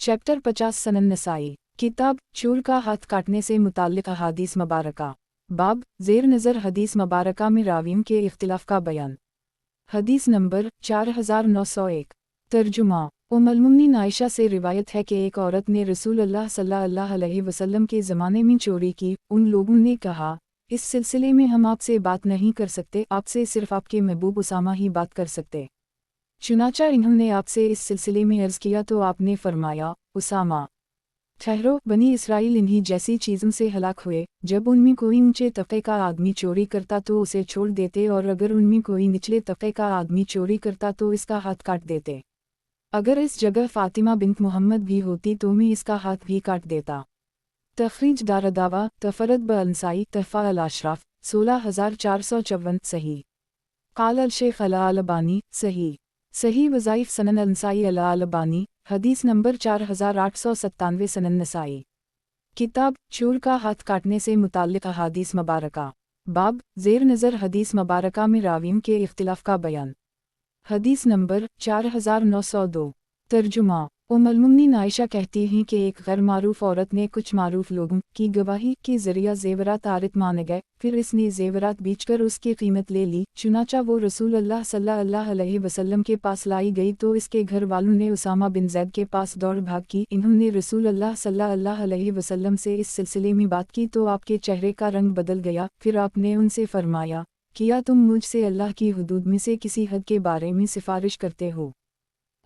Chapter 50 सनन नसाई किताब चोर का हाथ काटने से मुताल्लिक़ अहादीस मुबारका। बाब ज़ेर नज़र हदीस मुबारका में रावियों के इख्तिलाफ़ का बयान। हदीस नंबर 4901। तर्जुमा उम्मुल-मोमिनीन आयशा से रिवायत है कि एक औरत ने रसूल अल्लाह सल्लल्लाहु अलैहि वसल्लम के ज़माने में चोरी की। उन लोगों ने कहा, इस सिलसिले में हम आपसे बात नहीं कर सकते, आपसे सिर्फ आपके महबूब उसामा ही बात कर सकते। चुनाचा इन्होंने आपसे इस सिलसिले में अर्ज़ किया तो आपने फरमाया, उसामा ठहरो, बनी इसराइल इन्हीं जैसी चीज़ों से हलाक हुए, जब उनमें कोई ऊंचे तबके का आदमी चोरी करता तो उसे छोड़ देते, और अगर उनमें कोई निचले तबके का आदमी चोरी करता तो इसका हाथ काट देते। अगर इस जगह फ़ातिमा बिन्त मोहम्मद भी होती तो मैं इसका हाथ भी काट देता। तखरीज दारदावा तफरद ब अंसाई तहफ़ा अल अशराफ 16454 सही। क़ाल अल शेख अल अलबानी सही। सही वज़ाइफ सनन अंसाई अल अलबानी हदीस नंबर 4897 सनन नसाई किताब चोर का हाथ काटने से मुताल्लिक़ अहादीस मुबारका। बाब ज़ेर नज़र हदीस मुबारका में रावियों के इख्तिलाफ़ का बयान। हदीस नंबर 4902। तर्जुमा उम्मुल-मोमिनीन आयशा कहती हैं कि एक गैर मारूफ औरत ने कुछ मारूफ लोगों की गवाही के ज़रिया ज़ेवरात आरित माने गए, फिर इसने ज़ेवरात बेचकर उसकी कीमत ले ली। चुनाचा वो रसूल अल्लाह सल्लल्लाहु अलैहि वसल्लम के पास लाई गई तो इसके घर वालों ने उसामा बिन ज़ैद के पास दौड़ भाग की। इन्होंने रसूल अल्लाह सल्लल्लाहु अलैहि वसल्लम से इस सिलसिले में बात की तो आपके चेहरे का रंग बदल गया। फिर आपने उनसे फरमाया, किया तुम मुझसे अल्लाह की हुदूद में से किसी हद के बारे में सिफारिश करते हो?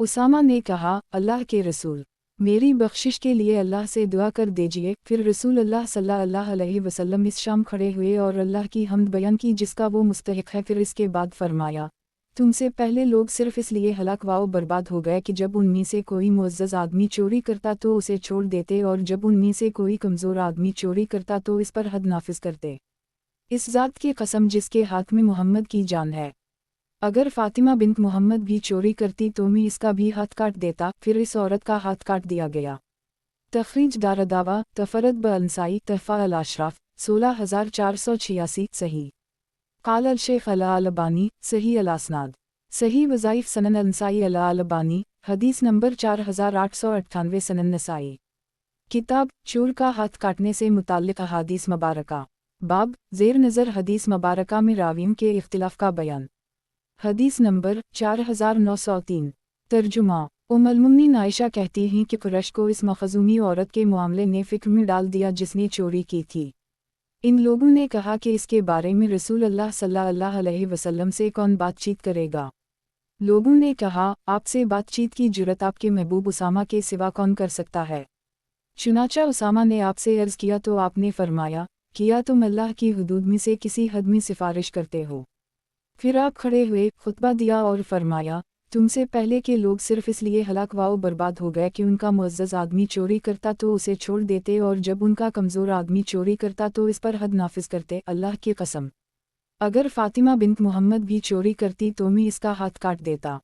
उसामा ने कहा, अल्लाह के रसूल, मेरी बख्शिश के लिए अल्लाह से दुआ कर दीजिए। फिर रसूल अल्लाह सल्लल्लाहु अलैहि वसल्लम इस शाम खड़े हुए और अल्लाह की हम्द बयान की जिसका वो मुस्तहिक है। फिर इसके बाद फरमाया, तुमसे पहले लोग सिर्फ इसलिए हलाक व बर्बाद हो गए कि जब उनमें से कोई मुअज़्ज़ज़ आदमी चोरी करता तो उसे छोड़ देते, और जब उनमें से कोई कमज़ोर आदमी चोरी करता तो इस पर हद नाफिज करते। इस ज़ात की कसम जिसके हाथ में मोहम्मद की जान है, अगर फ़ातिमा बिन्त मोहम्मद भी चोरी करती तो मैं इसका भी हाथ काट देता। फिर इस औरत का हाथ काट दिया गया। तखरीज दारदावा तफरद ब अंसाई तहफ़ा अल अशराफ 16486 सही। क़ाल अल शेख अल अलबानी सही अल असनाद। सही वज़ाइफ सनन अंसाई अल अलबानी हदीस नंबर 4898 सनन नसाई किताब चोर का हाथ काटने से मुताल्लिक़ अहादीस मुबारका। बाब ज़ेर नज़र हदीस मुबारका में रावियों के इख्तिलाफ़ का बयान। हदीस नंबर 4903। तर्जुमा उम्मुल-मोमिनीन आयशा कहती हैं कि कुरैश को इस मखज़ूमी औरत के मामले ने फ़िक्र में डाल दिया जिसने चोरी की थी। इन लोगों ने कहा कि इसके बारे में रसूल अल्लाह सल्लल्लाहु अलैहि वसल्लम से कौन बातचीत करेगा? लोगों ने कहा, आपसे बातचीत की जुर्रत आपके महबूब उसामा के सिवा कौन कर सकता है? चुनाचा उसामा ने आपसे अर्ज़ किया तो आपने फरमाया, किया तुम अल्लाह की हुदूद में से किसी हद में सिफारिश करते हो? फिर आप खड़े हुए, खुतबा दिया और फरमाया, तुमसे पहले के लोग सिर्फ इसलिए हलाक व बर्बाद हो गए कि उनका मुअज़्ज़ज़ आदमी चोरी करता तो उसे छोड़ देते, और जब उनका कमज़ोर आदमी चोरी करता तो इस पर हद नाफिज करते। अल्लाह की कसम, अगर फ़ातिमा बिन्त मोहम्मद भी चोरी करती तो मैं इसका हाथ काट देता।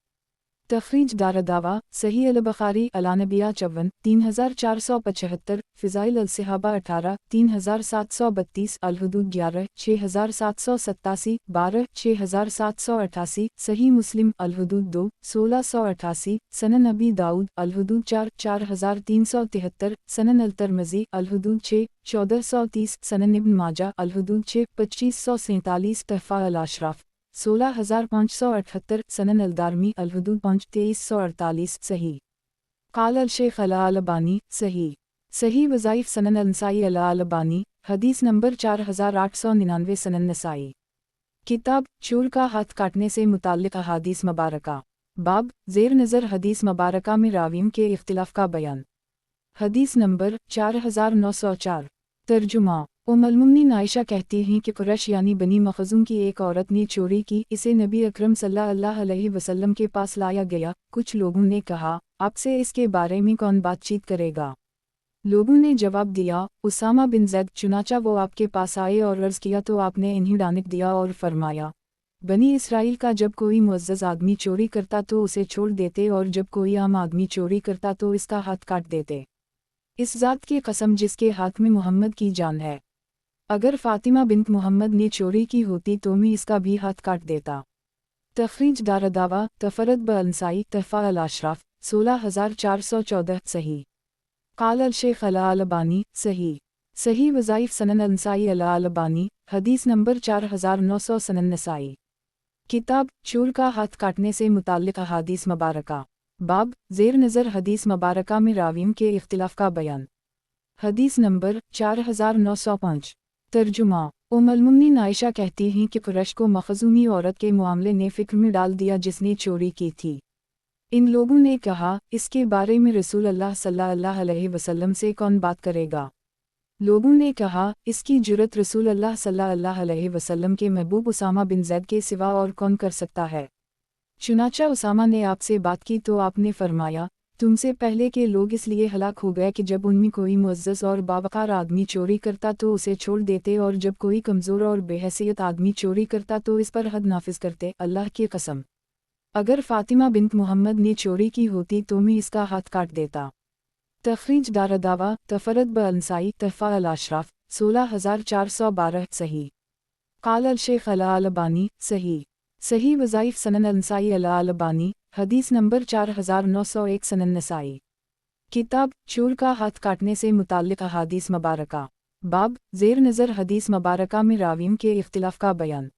तखरीज दारदावा सही अल बुखारी अलानबिया 54 3475 फ़िज़ाइल अल सहाबा 18 3732 अल हुदूद 11 6787 12 6788 सही मुस्लिम अल हुदूद 2 1688 सनन अबी दाऊद अल हुदूद 4 4373 सनन अल तिर्मिज़ी अल हुदूद 6 1430 सनन इब्न माजा अल हुदूद 6 2547 तहफ़ा अल अशराफ 16578 सनन अल दारमी अल हुदूद 5 2348 सही। क़ाल अल शेख अल अलबानी सही। सही वज़ाइफ सनन अंसाई अल अलबानी हदीस नंबर 4899 सनन नसाई किताब चोर का हाथ काटने से मुताल्लिक़ अहादीस मुबारका। बाब ज़ेर नज़र हदीस मुबारका में रावियों के इख्तिलाफ़ का बयान। हदीस नंबर 4904। तर्जुमा उम्मुल-मोमिनीन आयशा कहती हैं कि कुरैश यानी बनी मखज़ूम की एक औरत ने चोरी की। इसे नबी अकरम सल्लल्लाहु अलैहि वसल्लम के पास लाया गया। कुछ लोगों ने कहा, आपसे इसके बारे में कौन बातचीत करेगा? लोगों ने जवाब दिया, उसामा बिन ज़ैद। चुनाचा वो आपके पास आए और अर्ज़ किया तो आपने इन्हें डानिक दिया और फरमाया, बनी इसराइल का जब कोई मुअज़्ज़ज़ आदमी चोरी करता तो उसे छोड़ देते, और जब कोई आम आदमी चोरी करता तो इसका हाथ काट देते। इस ज़ात की कसम जिसके हाथ में मोहम्मद की जान है, अगर फ़ातिमा बिन्त मोहम्मद ने चोरी की होती तो मैं इसका भी हाथ काट देता। तखरीज दारदावा तफरद ब अंसाई तहफ़ा अल अशराफ 16414 सही। قال الشیخ الالبانی صحیح صحیح وظائف سنن النسائی الالبانی حدیث نمبر 4900 سنن نسائی کتاب چور کا ہاتھ کاٹنے سے متعلق احادیث مبارکہ باب زیر نظر حدیث مبارکہ میں راویوں کے اختلاف کا بیان حدیث نمبر 4905 ترجمہ ام المؤمنین عائشہ کہتی ہیں کہ قریش کو مخزومی عورت کے معاملے نے فکر میں ڈال دیا جس نے چوری کی تھی۔ ان لوگوں نے کہا اس کے بارے میں رسول اللہ صلی اللہ علیہ وسلم سے کون بات کرے گا؟ لوگوں نے کہا اس کی جرت رسول اللہ صلی اللہ علیہ وسلم کے محبوب اسامہ بن زید کے سوا اور کون کر سکتا ہے؟ چنانچہ اسامہ نے آپ سے بات کی تو آپ نے فرمایا تم سے پہلے کے لوگ اس لیے ہلاک ہو گئے کہ جب ان میں کوئی معزز اور باوقار آدمی چوری کرتا تو اسے چھوڑ دیتے اور جب کوئی کمزور اور بے حیثیت آدمی چوری کرتا تو اس پر حد نافذ کرتے۔ اللہ کی قسم اگر فاطمہ بنت محمد نے چوری کی ہوتی تو میں اس کا ہاتھ کاٹ دیتا۔ تخریج دارالدعوہ تفرد بالنسائی تحفہ الاشراف 16412 صحیح قال الشیخ الالبانی صحیح صحیح وظائف سنن النسائی الالبانی حدیث نمبر 4901 سنن نسائی کتاب چور کا ہاتھ کاٹنے سے متعلق احادیث مبارکہ باب زیر نظر حدیث مبارکہ میں راویوں کے اختلاف کا بیان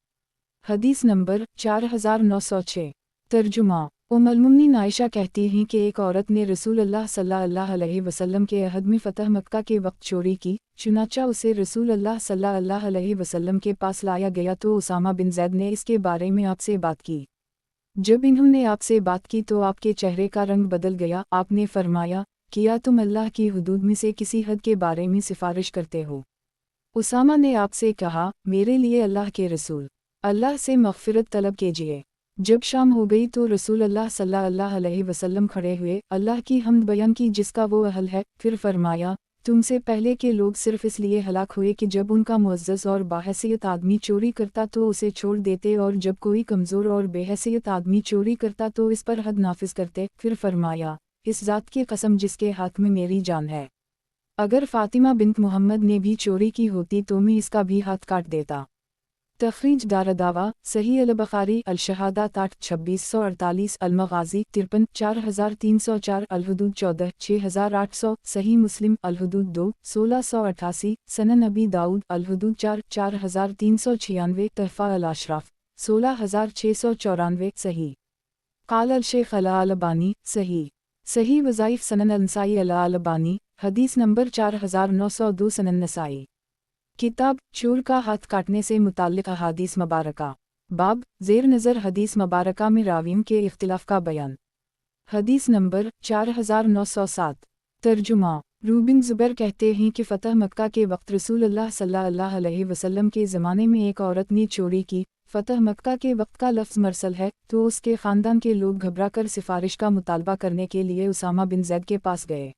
حدیث نمبر 4906 ترجمہ ام المؤمنین عائشہ کہتی ہیں کہ ایک عورت نے رسول اللہ صلی اللہ علیہ وسلم کے عہد میں فتح مکہ کے وقت چوری کی، چنانچہ اسے رسول اللہ صلی اللہ علیہ وسلم کے پاس لایا گیا تو اسامہ بن زید نے اس کے بارے میں آپ سے بات کی۔ جب انہوں نے آپ سے بات کی تو آپ کے چہرے کا رنگ بدل گیا۔ آپ نے فرمایا کیا تم اللہ کی حدود میں سے کسی حد کے بارے میں سفارش کرتے ہو؟ اسامہ نے آپ سے کہا میرے لیے اللہ کے رسول اللہ سے مغفرت طلب کیجیے۔ جب شام ہو گئی تو رسول اللہ صلی اللہ علیہ وسلم کھڑے ہوئے، اللہ کی حمد بیان کی جس کا وہ اہل ہے، پھر فرمایا تم سے پہلے کے لوگ صرف اس لیے ہلاک ہوئے کہ جب ان کا معزز اور باحیثیت آدمی چوری کرتا تو اسے چھوڑ دیتے اور جب کوئی کمزور اور بے حیثیت آدمی چوری کرتا تو اس پر حد نافذ کرتے۔ پھر فرمایا اس ذات کی قسم جس کے ہاتھ میں میری جان ہے، اگر فاطمہ بنت محمد نے بھی چوری کی ہوتی تو میں اس کا بھی ہاتھ کاٹ دیتا۔ تخریج دارالدعوہ صحیح البخاری الشہادات 8 2648 المغازی 53 4304 الحدود 14 6800 صحیح مسلم الحدود 2 1688 سنن ابی داؤد الحدود 4 4396 تحفہ الاشراف 16694 صحیح قال الشیخ الالبانی صحیح صحیح وظائف سنن النسائی الالبانی حدیث نمبر 4902 سنن نسائی کتاب چور کا ہاتھ کاٹنے سے متعلق احادیث مبارکہ باب زیر نظر حدیث مبارکہ میں راویوں کے اختلاف کا بیان حدیث نمبر 4907 ترجمہ روح بن زبیر کہتے ہیں کہ فتح مکہ کے وقت رسول اللہ صلی اللہ علیہ وسلم کے زمانے میں ایک عورت نے چوری کی۔ فتح مکہ کے وقت کا لفظ مرسل ہے تو اس کے خاندان کے لوگ گھبرا کر سفارش کا مطالبہ کرنے کے لیے اسامہ بن زید کے پاس گئے۔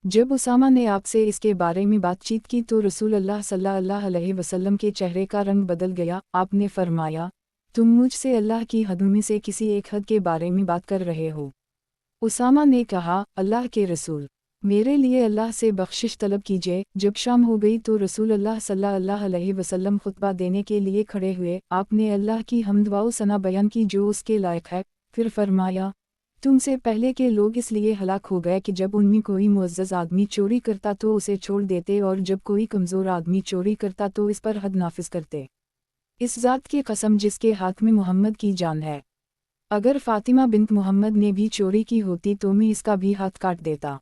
جب اسامہ نے آپ سے اس کے بارے میں بات چیت کی تو رسول اللہ صلی اللہ علیہ وسلم کے چہرے کا رنگ بدل گیا۔ آپ نے فرمایا تم مجھ سے اللہ کی حدوں میں سے کسی ایک حد کے بارے میں بات کر رہے ہو؟ اسامہ نے کہا اللہ کے رسول میرے لیے اللہ سے بخشش طلب کیجیے۔ جب شام ہو گئی تو رسول اللہ صلی اللہ علیہ وسلم خطبہ دینے کے لیے کھڑے ہوئے۔ آپ نے اللہ کی حمد و ثنا بیان کی جو اس کے لائق ہے، پھر فرمایا تم سے پہلے کے لوگ اس لیے ہلاک ہو گئے کہ جب ان میں کوئی معزز آدمی چوری کرتا تو اسے چھوڑ دیتے اور جب کوئی کمزور آدمی چوری کرتا تو اس پر حد نافذ کرتے۔ اس ذات کی قسم جس کے ہاتھ میں محمد کی جان ہے، اگر فاطمہ بنت محمد نے بھی چوری کی ہوتی تو میں اس کا بھی ہاتھ کاٹ دیتا۔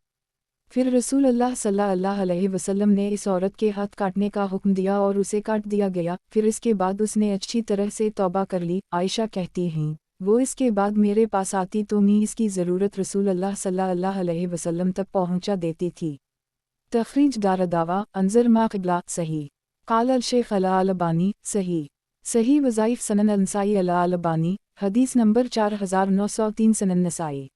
پھر رسول اللہ صلی اللہ علیہ وسلم نے اس عورت کے ہاتھ کاٹنے کا حکم دیا اور اسے کاٹ دیا گیا۔ پھر اس کے بعد اس نے اچھی طرح سے توبہ کر لی۔ عائشہ کہتی ہیں وہ اس کے بعد میرے پاس آتی تو میں اس کی ضرورت رسول اللہ صلی اللہ علیہ وسلم تک پہنچا دیتی تھی۔ تخریج دارالدعوہ انظر ما قبلہ صحیح قال الشیخ الالبانی صحیح صحیح وظائف سنن النسائی الالبانی حدیث نمبر 4903 سنن نسائی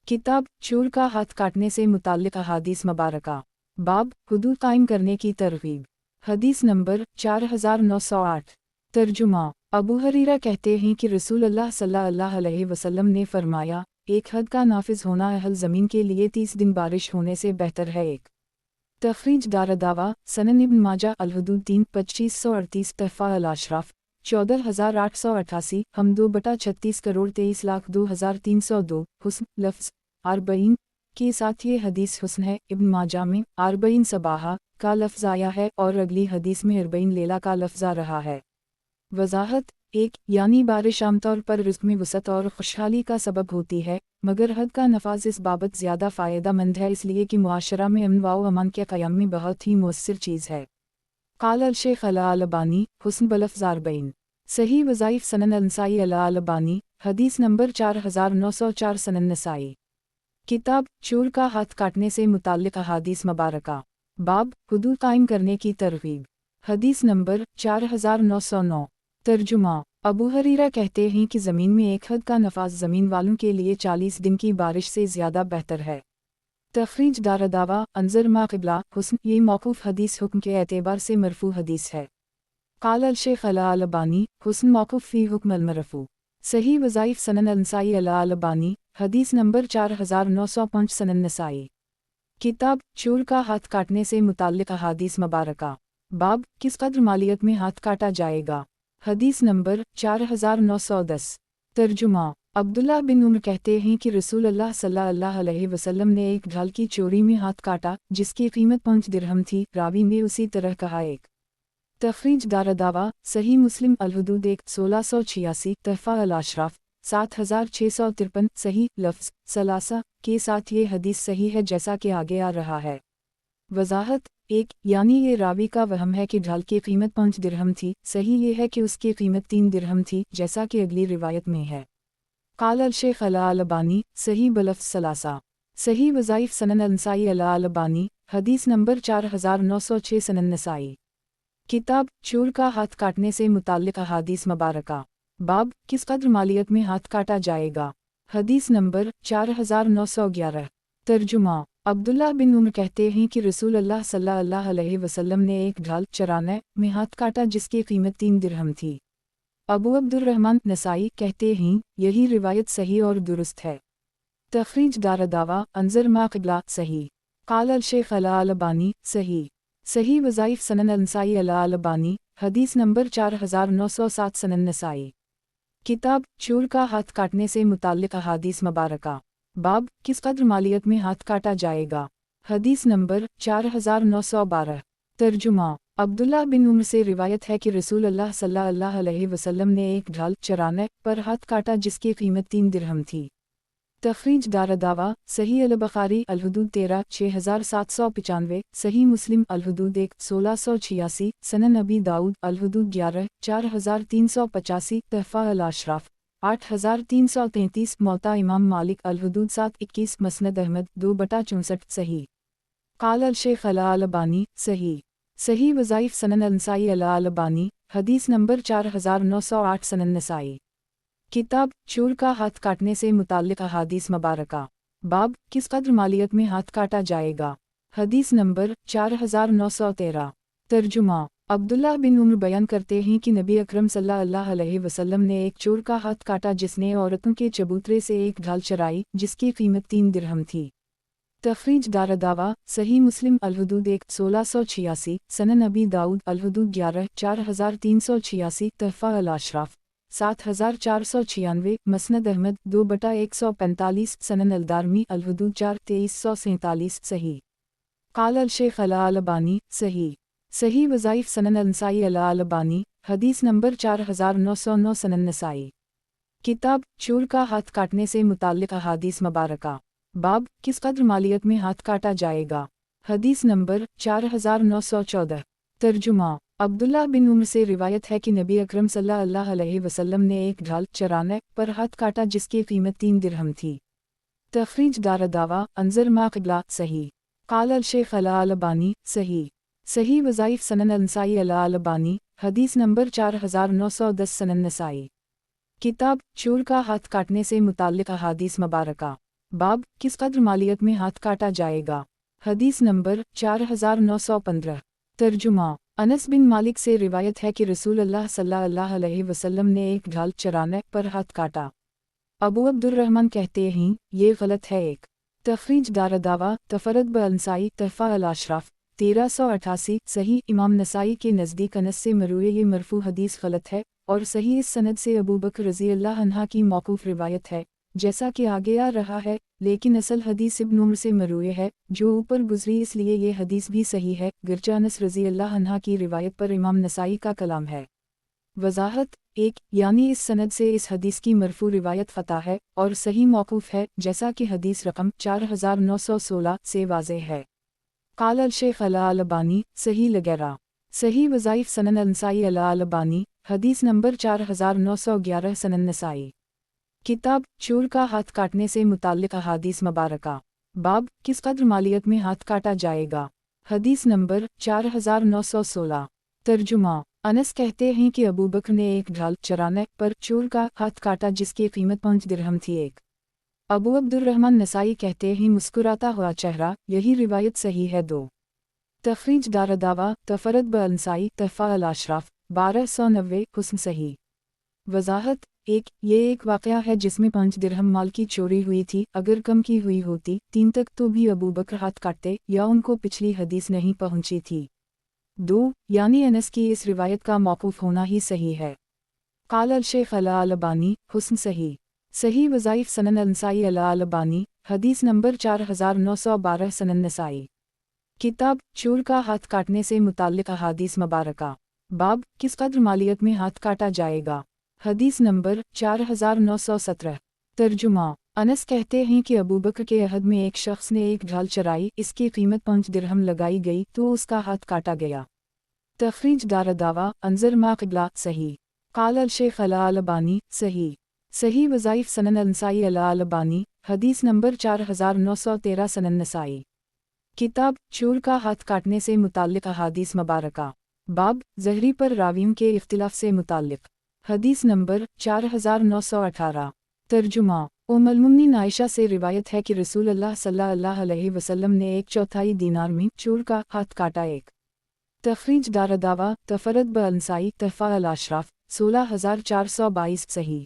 کتاب چور کا ہاتھ کاٹنے سے متعلق احادیث مبارکہ باب حدود قائم کرنے کی ترغیب حدیث نمبر 4908 ترجمہ ابو ہریرہ کہتے ہیں کہ رسول اللہ صلی اللہ علیہ وسلم نے فرمایا ایک حد کا نافذ ہونا اہل زمین کے لیے 30 دن بارش ہونے سے بہتر ہے۔ ایک تخریج دارالدعوہ سنن ابن ماجہ الحدود 3 2538 تحفہ الاشراف 14888 ہم 2/36 کروڑ 23 لاکھ 2302 حسن لفظ 40 کے ساتھ یہ حدیث حسن ہے۔ ابن ماجہ میں 40 صباحہ کا لفظ آیا ہے اور اگلی حدیث میں 40 لیلہ کا لفظ آ رہا ہے۔ وضاحت 1 یعنی بارش عام طور پر رزق میں وسعت اور خوشحالی کا سبب ہوتی ہے، مگر حد کا نفاذ اس بابت زیادہ فائدہ مند ہے، اس لیے کہ معاشرہ میں امن و امان کے قیام میں بہت ہی مؤثر چیز ہے۔ قال الشیخ الالبانی حسن بلفظ 40 صحیح وظائف سنن النسائی الالبانی حدیث نمبر 4904 سنن نسائی کتاب چور کا ہاتھ کاٹنے سے متعلق احادیث مبارکہ باب حدود قائم کرنے کی ترغیب حدیث نمبر 4909 ترجمہ ابو ہریرہ کہتے ہیں کہ زمین میں ایک حد کا نفاذ زمین والوں کے لیے 40 دن کی بارش سے زیادہ بہتر ہے۔ تخریج دارداوا انظر ما قبلہ حسن یہ موقوف حدیث حکم کے اعتبار سے مرفوع حدیث ہے۔ قال الشیخ الالبانی حسن موقوف فی حکم المرفوع صحیح وظائف سنن النسائی الالبانی حدیث نمبر 4905 سنن نسائی کتاب چور کا ہاتھ کاٹنے سے متعلق احادیث مبارکہ باب کس قدر مالیت میں ہاتھ کاٹا جائے گا حدیث نمبر 4910 ترجمہ عبداللہ بن عمر کہتے ہیں کہ رسول اللہ صلی اللہ علیہ وسلم نے ایک ڈھال کی چوری میں ہاتھ کاٹا جس کی قیمت 5 درہم تھی، راوی نے اسی طرح کہا۔ ایک تخریج دارداوا صحیح مسلم الحدود 1686 تحفہ الاشراف 7653 صحیح لفظ ثلاثہ کے ساتھ یہ حدیث صحیح ہے جیسا کہ آگے آ رہا ہے۔ وضاحت 1 یعنی یہ راوی کا وہم ہے کہ ڈھال کی قیمت 5 درہم تھی، صحیح یہ ہے کہ اس کی قیمت 3 درہم تھی جیسا کہ اگلی روایت میں ہے۔ قال الشیخ الالبانی صحیح بلفظ ثلاثہ صحیح وظائف سنن النسائی الالبانی حدیث نمبر 4906 سنن نسائی کتاب چور کا ہاتھ کاٹنے سے متعلق احادیث مبارکہ باب کس قدر مالیت میں ہاتھ کاٹا جائے گا حدیث نمبر 4911 ترجمہ عبداللہ بن عمر کہتے ہیں کہ رسول اللہ صلی اللہ علیہ وسلم نے ایک ڈھال چرانے میں ہاتھ کاٹا جس کی قیمت 3 درہم تھی۔ ابو عبد الرحمن نسائی کہتے ہیں یہی روایت صحیح اور درست ہے۔ تخریج دارداوا انظر ما قبلہ صحیح قال الشیخ الالبانی صحیح وظائف سنن النسائی الالبانی حدیث نمبر 4907 سنن نسائی کتاب چور کا ہاتھ کاٹنے سے متعلق احادیث مبارکہ باب کس قدر مالیت میں ہاتھ کاٹا جائے گا حدیث نمبر 4912 ترجمہ عبداللہ بن عمر سے روایت ہے کہ رسول اللہ صلی اللہ علیہ وسلم نے ایک ڈھال چرانے پر ہاتھ کاٹا جس کی قیمت 3 درہم تھی۔ تخریج دارداوا صحیح البخاری الحدود 13 6795 صحیح مسلم الحدود 1686 سنن ابی داؤد الحدود 11 4385 تحفہ الاشراف 8333 موطا امام مالک الحدود 721 مسند احمد 2/64 صحیح قال الشیخ الالبانی صحیح وظائف سنن النسائی الالبانی حدیث نمبر 4908 سنن نسائی کتاب چور کا ہاتھ کاٹنے سے متعلق احادیث مبارکہ باب کس قدر مالیت میں ہاتھ کاٹا جائے گا حدیث نمبر 4913 ترجمہ عبداللہ بن عمر بیان کرتے ہیں کہ نبی اکرم صلی اللہ علیہ وسلم نے ایک چور کا ہاتھ کاٹا جس نے عورتوں کے چبوترے سے ایک ڈھال چرائی جس کی قیمت 3 درہم تھی۔ تخریج دارداوا صحیح مسلم الحدود 1686 سنن ابی داؤد الحدود 11 4386 تحفہ الاشراف 7496 مسند احمد 2/145 سنن الدارمی الحدود 4 2347 صحیح قال الشیخ الالبانی صحیح وظائف سنن النسائی الالبانی حدیث نمبر 4909 سنن نسائی کتاب چور کا ہاتھ کاٹنے سے متعلق احادیث مبارکہ باب کس قدر مالیت میں ہاتھ کاٹا جائے گا حدیث نمبر 4914 ترجمہ عبداللہ بن عمر سے روایت ہے کہ نبی اکرم صلی اللہ علیہ وسلم نے ایک ڈھال چرانے پر ہاتھ کاٹا جس کی قیمت 3 درہم تھی۔ تخریج دارداوا انظر ما قبلہ صحیح قال الشیخ الالبانی صحیح وظائف سنن النسائی الالبانی حدیث نمبر 4910 سنن نسائی کتاب چور کا ہاتھ کاٹنے سے متعلق احادیث مبارکہ باب کس قدر مالیت میں ہاتھ کاٹا جائے گا حدیث نمبر 4915 ترجمہ انس بن مالک سے روایت ہے کہ رسول اللہ صلی اللہ علیہ وسلم نے ایک ڈھال چرانے پر ہاتھ کاٹا۔ ابو عبد الرحمن کہتے ہیں یہ غلط ہے۔ ایک تخریج دارداوا تفرد بالنسائی تحفہ الاشراف 1388 صحیح امام نسائی کے نزدیک انس سے مروی یہ مرفوع حدیث غلط ہے اور صحیح اس سند سے ابو بکر رضی اللہ عنہ کی موقوف روایت ہے جیسا کہ آگے آ رہا ہے، لیکن اصل حدیث ابن عمر سے مروی ہے جو اوپر گزری، اس لیے یہ حدیث بھی صحیح ہے، گرچہ انس رضی اللہ عنہ کی روایت پر امام نسائی کا کلام ہے۔ وضاحت: 1 یعنی اس سند سے اس حدیث کی مرفوع روایت قطع ہے اور صحیح موقوف ہے، جیسا کہ حدیث رقم 4916 سے واضح ہے۔ قال الشیخ الالبانی صحیح لغیرہ صحیح وظائف سنن النسائی الالبانی حدیث نمبر 4911 سنن نسائی کتاب چور کا ہاتھ کاٹنے سے متعلق احادیث مبارکہ باب کس قدر مالیت میں ہاتھ کاٹا جائے گا حدیث نمبر 4916 ترجمہ انس کہتے ہیں کہ ابو بکر نے ایک ڈھال چرانے پر چور کا ہاتھ کاٹا جس کی قیمت 5 درہم تھی۔ ایک ابو عبد الرحمن نسائی کہتے ہیں مسکراتا ہوا چہرہ، یہی روایت صحیح ہے۔ 2 تخریج دارالدعوہ تفرد بالنسائی تحفہ الاشراف 1290 حسن صحیح۔ وضاحت: 1 یہ ایک واقعہ ہے جس میں 5 درہم مال کی چوری ہوئی تھی، اگر کم کی ہوئی ہوتی 3 تک تو بھی ابو بکر ہاتھ کاٹتے یا ان کو پچھلی حدیث نہیں پہنچی تھی۔ 2 یعنی انس کی اس روایت کا موقوف ہونا ہی صحیح ہے۔ قال الشیخ الالبانی حسن صحیح صحیح وظائف سنن النسائی الالبانی حدیث نمبر 4912 سنن نسائی کتاب چور کا ہاتھ کاٹنے سے متعلق احادیث مبارکہ باب کس قدر مالیت میں ہاتھ کاٹا جائے گا حدیث نمبر 4917 ترجمہ انس کہتے ہیں کہ ابو بکر کے عہد میں ایک شخص نے ایک ڈھال چرائی، اس کی قیمت 5 درہم لگائی گئی تو اس کا ہاتھ کاٹا گیا۔ تخریج دارالدعوہ انظر ما قبلہ صحیح۔ قال الشیخ الالبانی صحیح صحیح وظائف سنن النسائی الالبانی حدیث نمبر 4913 سنن نسائی کتاب چور کا ہاتھ کاٹنے سے متعلق احادیث مبارکہ باب زہری پر راویوں کے اختلاف سے متعلق حدیث نمبر 4918 ترجمہ ام المؤمنین عائشہ سے روایت ہے کہ رسول اللہ صلی اللہ علیہ وسلم نے 1/4 دینار میں چور کا ہاتھ کاٹا۔ 1 تخریج دارالدعوہ تفرد بالنسائی تحفہ الاشراف 16422 صحیح۔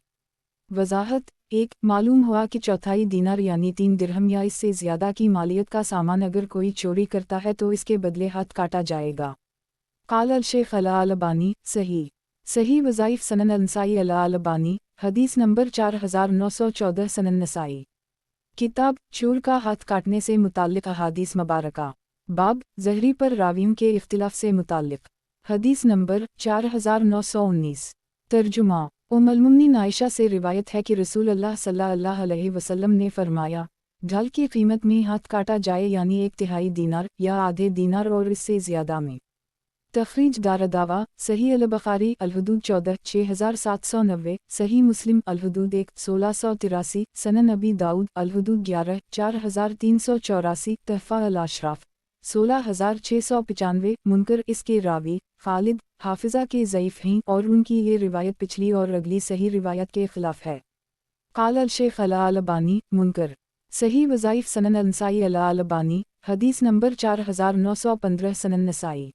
وضاحت: 1 معلوم ہوا کہ 1/4 دینار یعنی 3 درہم یا اس سے زیادہ کی مالیت کا سامان اگر کوئی چوری کرتا ہے تو اس کے بدلے ہاتھ کاٹا جائے گا۔ قال الشیخ الالبانی صحیح صحیح وظائف سنن النسائی الالبانی حدیث نمبر 4914 سنن نسائی کتاب چور کا ہاتھ کاٹنے سے متعلق احادیث مبارکہ باب زہری پر راویوں کے اختلاف سے متعلق حدیث نمبر 4919 ترجمہ ام المؤمنین عائشہ سے روایت ہے کہ رسول اللہ صلی اللہ علیہ وسلم نے فرمایا، ڈھال کی قیمت میں ہاتھ کاٹا جائے یعنی 1/3 دینار یا آدھے دینار اور اس سے زیادہ میں۔ تخریج دارالدعوہ صحیح البخاری الحدود 14 6790 صحیح مسلم الحدود 1 1683 سنن ابی داؤد الحدود 11 4384 تحفہ الاشراف 16695 منکر اس کے راوی خالد حافظہ کے ضعیف ہیں اور ان کی یہ روایت پچھلی اور اگلی صحیح روایت کے خلاف ہے۔ قال الشیخ الالبانی منکر صحیح وظائف سنن النسائی الالبانی حدیث نمبر 4915 سنن نسائی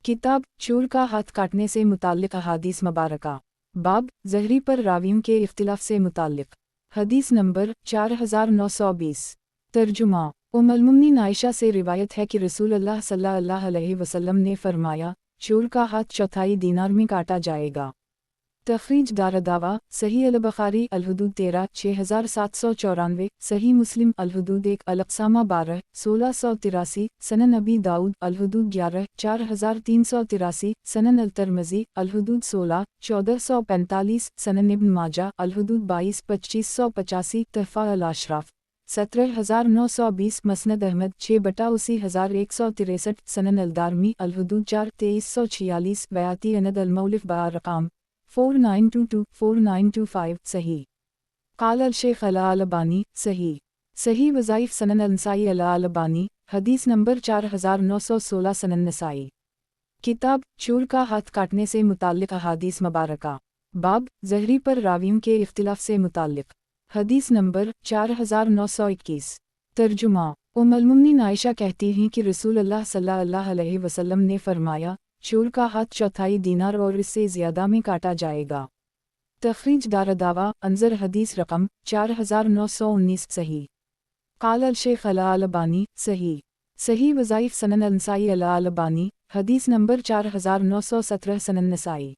کتاب چور کا ہاتھ کاٹنے سے متعلق احادیث مبارکہ باب زہری پر راویوں کے اختلاف سے متعلق حدیث نمبر 4920 ترجمہ ام المؤمنین عائشہ سے روایت ہے کہ رسول اللہ صلی اللہ علیہ وسلم نے فرمایا، چور کا ہاتھ 1/4 دینار میں کاٹا جائے گا۔ تخریج دارالدعوہ صحیح البخاری الحدود 13 6794 صحیح مسلم الحدود 1 الاقسامہ 12 1683 سنن ابی داؤد الحدود 11 4383 سنن الترمذی الحدود 16 1445 سنن ابن ماجہ الحدود 22 2585 تحفہ الاشراف 17920 مسند احمد 6/80 سنن الدارمی الحدود 4 2346 بیاتی اند المولف بارقام 4922 4925 صحیح۔ قال الشیخ الالبانی صحیح صحیح وظائف سنن النسائی الالبانی حدیث نمبر 4916 سنن نسائی کتاب چور کا ہاتھ کاٹنے سے متعلق احادیث مبارکہ باب زہری پر راویوں کے اختلاف سے متعلق حدیث نمبر 4921 ترجمہ ام المؤمنین عائشہ کہتی ہیں کہ رسول اللہ صلی اللہ علیہ وسلم نے فرمایا، چور کا ہاتھ 1/4 دینار اور اس سے زیادہ میں کاٹا جائے گا۔ تخریج دارالدعوہ انظر حدیث رقم 4919 صحیح۔ قال الشیخ الالبانی صحیح صحیح وظائف سنن النسائی الالبانی حدیث نمبر 4917 سنن نسائی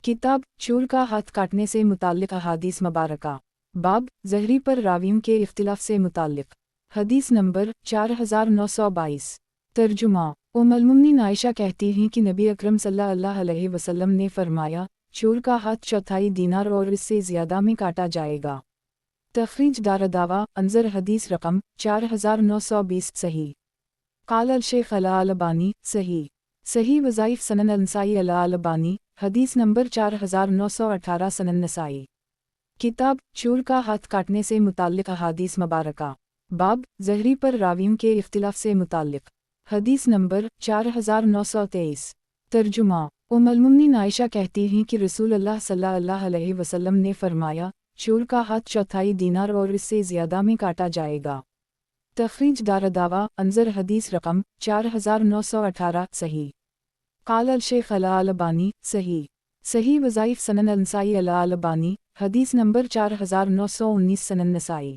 کتاب چور کا ہاتھ کاٹنے سے متعلق احادیث مبارکہ باب زہری پر راویوں کے اختلاف سے متعلق۔ حدیث نمبر 4922۔ ترجمہ۔ المومنین عائشہ کہتی ہیں کہ نبی اکرم صلی اللہ علیہ وسلم نے فرمایا، چور کا ہاتھ چوتھائی دینار اور اس سے زیادہ میں کاٹا جائے گا۔ تخریج دارالدعوہ انظر حدیث رقم 4920 صحیح۔ قال الشیخ الالبانی صحیح۔ صحیح وظائف سنن النسائی الالبانی حدیث نمبر 4918 سنن نسائی۔ کتاب چور کا ہاتھ کاٹنے سے متعلق احادیث مبارکہ۔ باب زہری پر راویوں کے اختلاف سے متعلق۔ حدیث نمبر 4923۔ ترجمہ۔ المومنین عائشہ کہتی ہیں کہ رسول اللہ صلی اللہ علیہ وسلم نے فرمایا، چور کا ہاتھ چوتھائی دینار اور اس سے زیادہ میں کاٹا جائے گا۔ تخریج دارالدعوہ انظر حدیث رقم 4918 صحیح۔ قال الشیخ الالبانی صحیح۔ صحیح وظائف سنن النسائی الالبانی حدیث نمبر 4919 سنن نسائی۔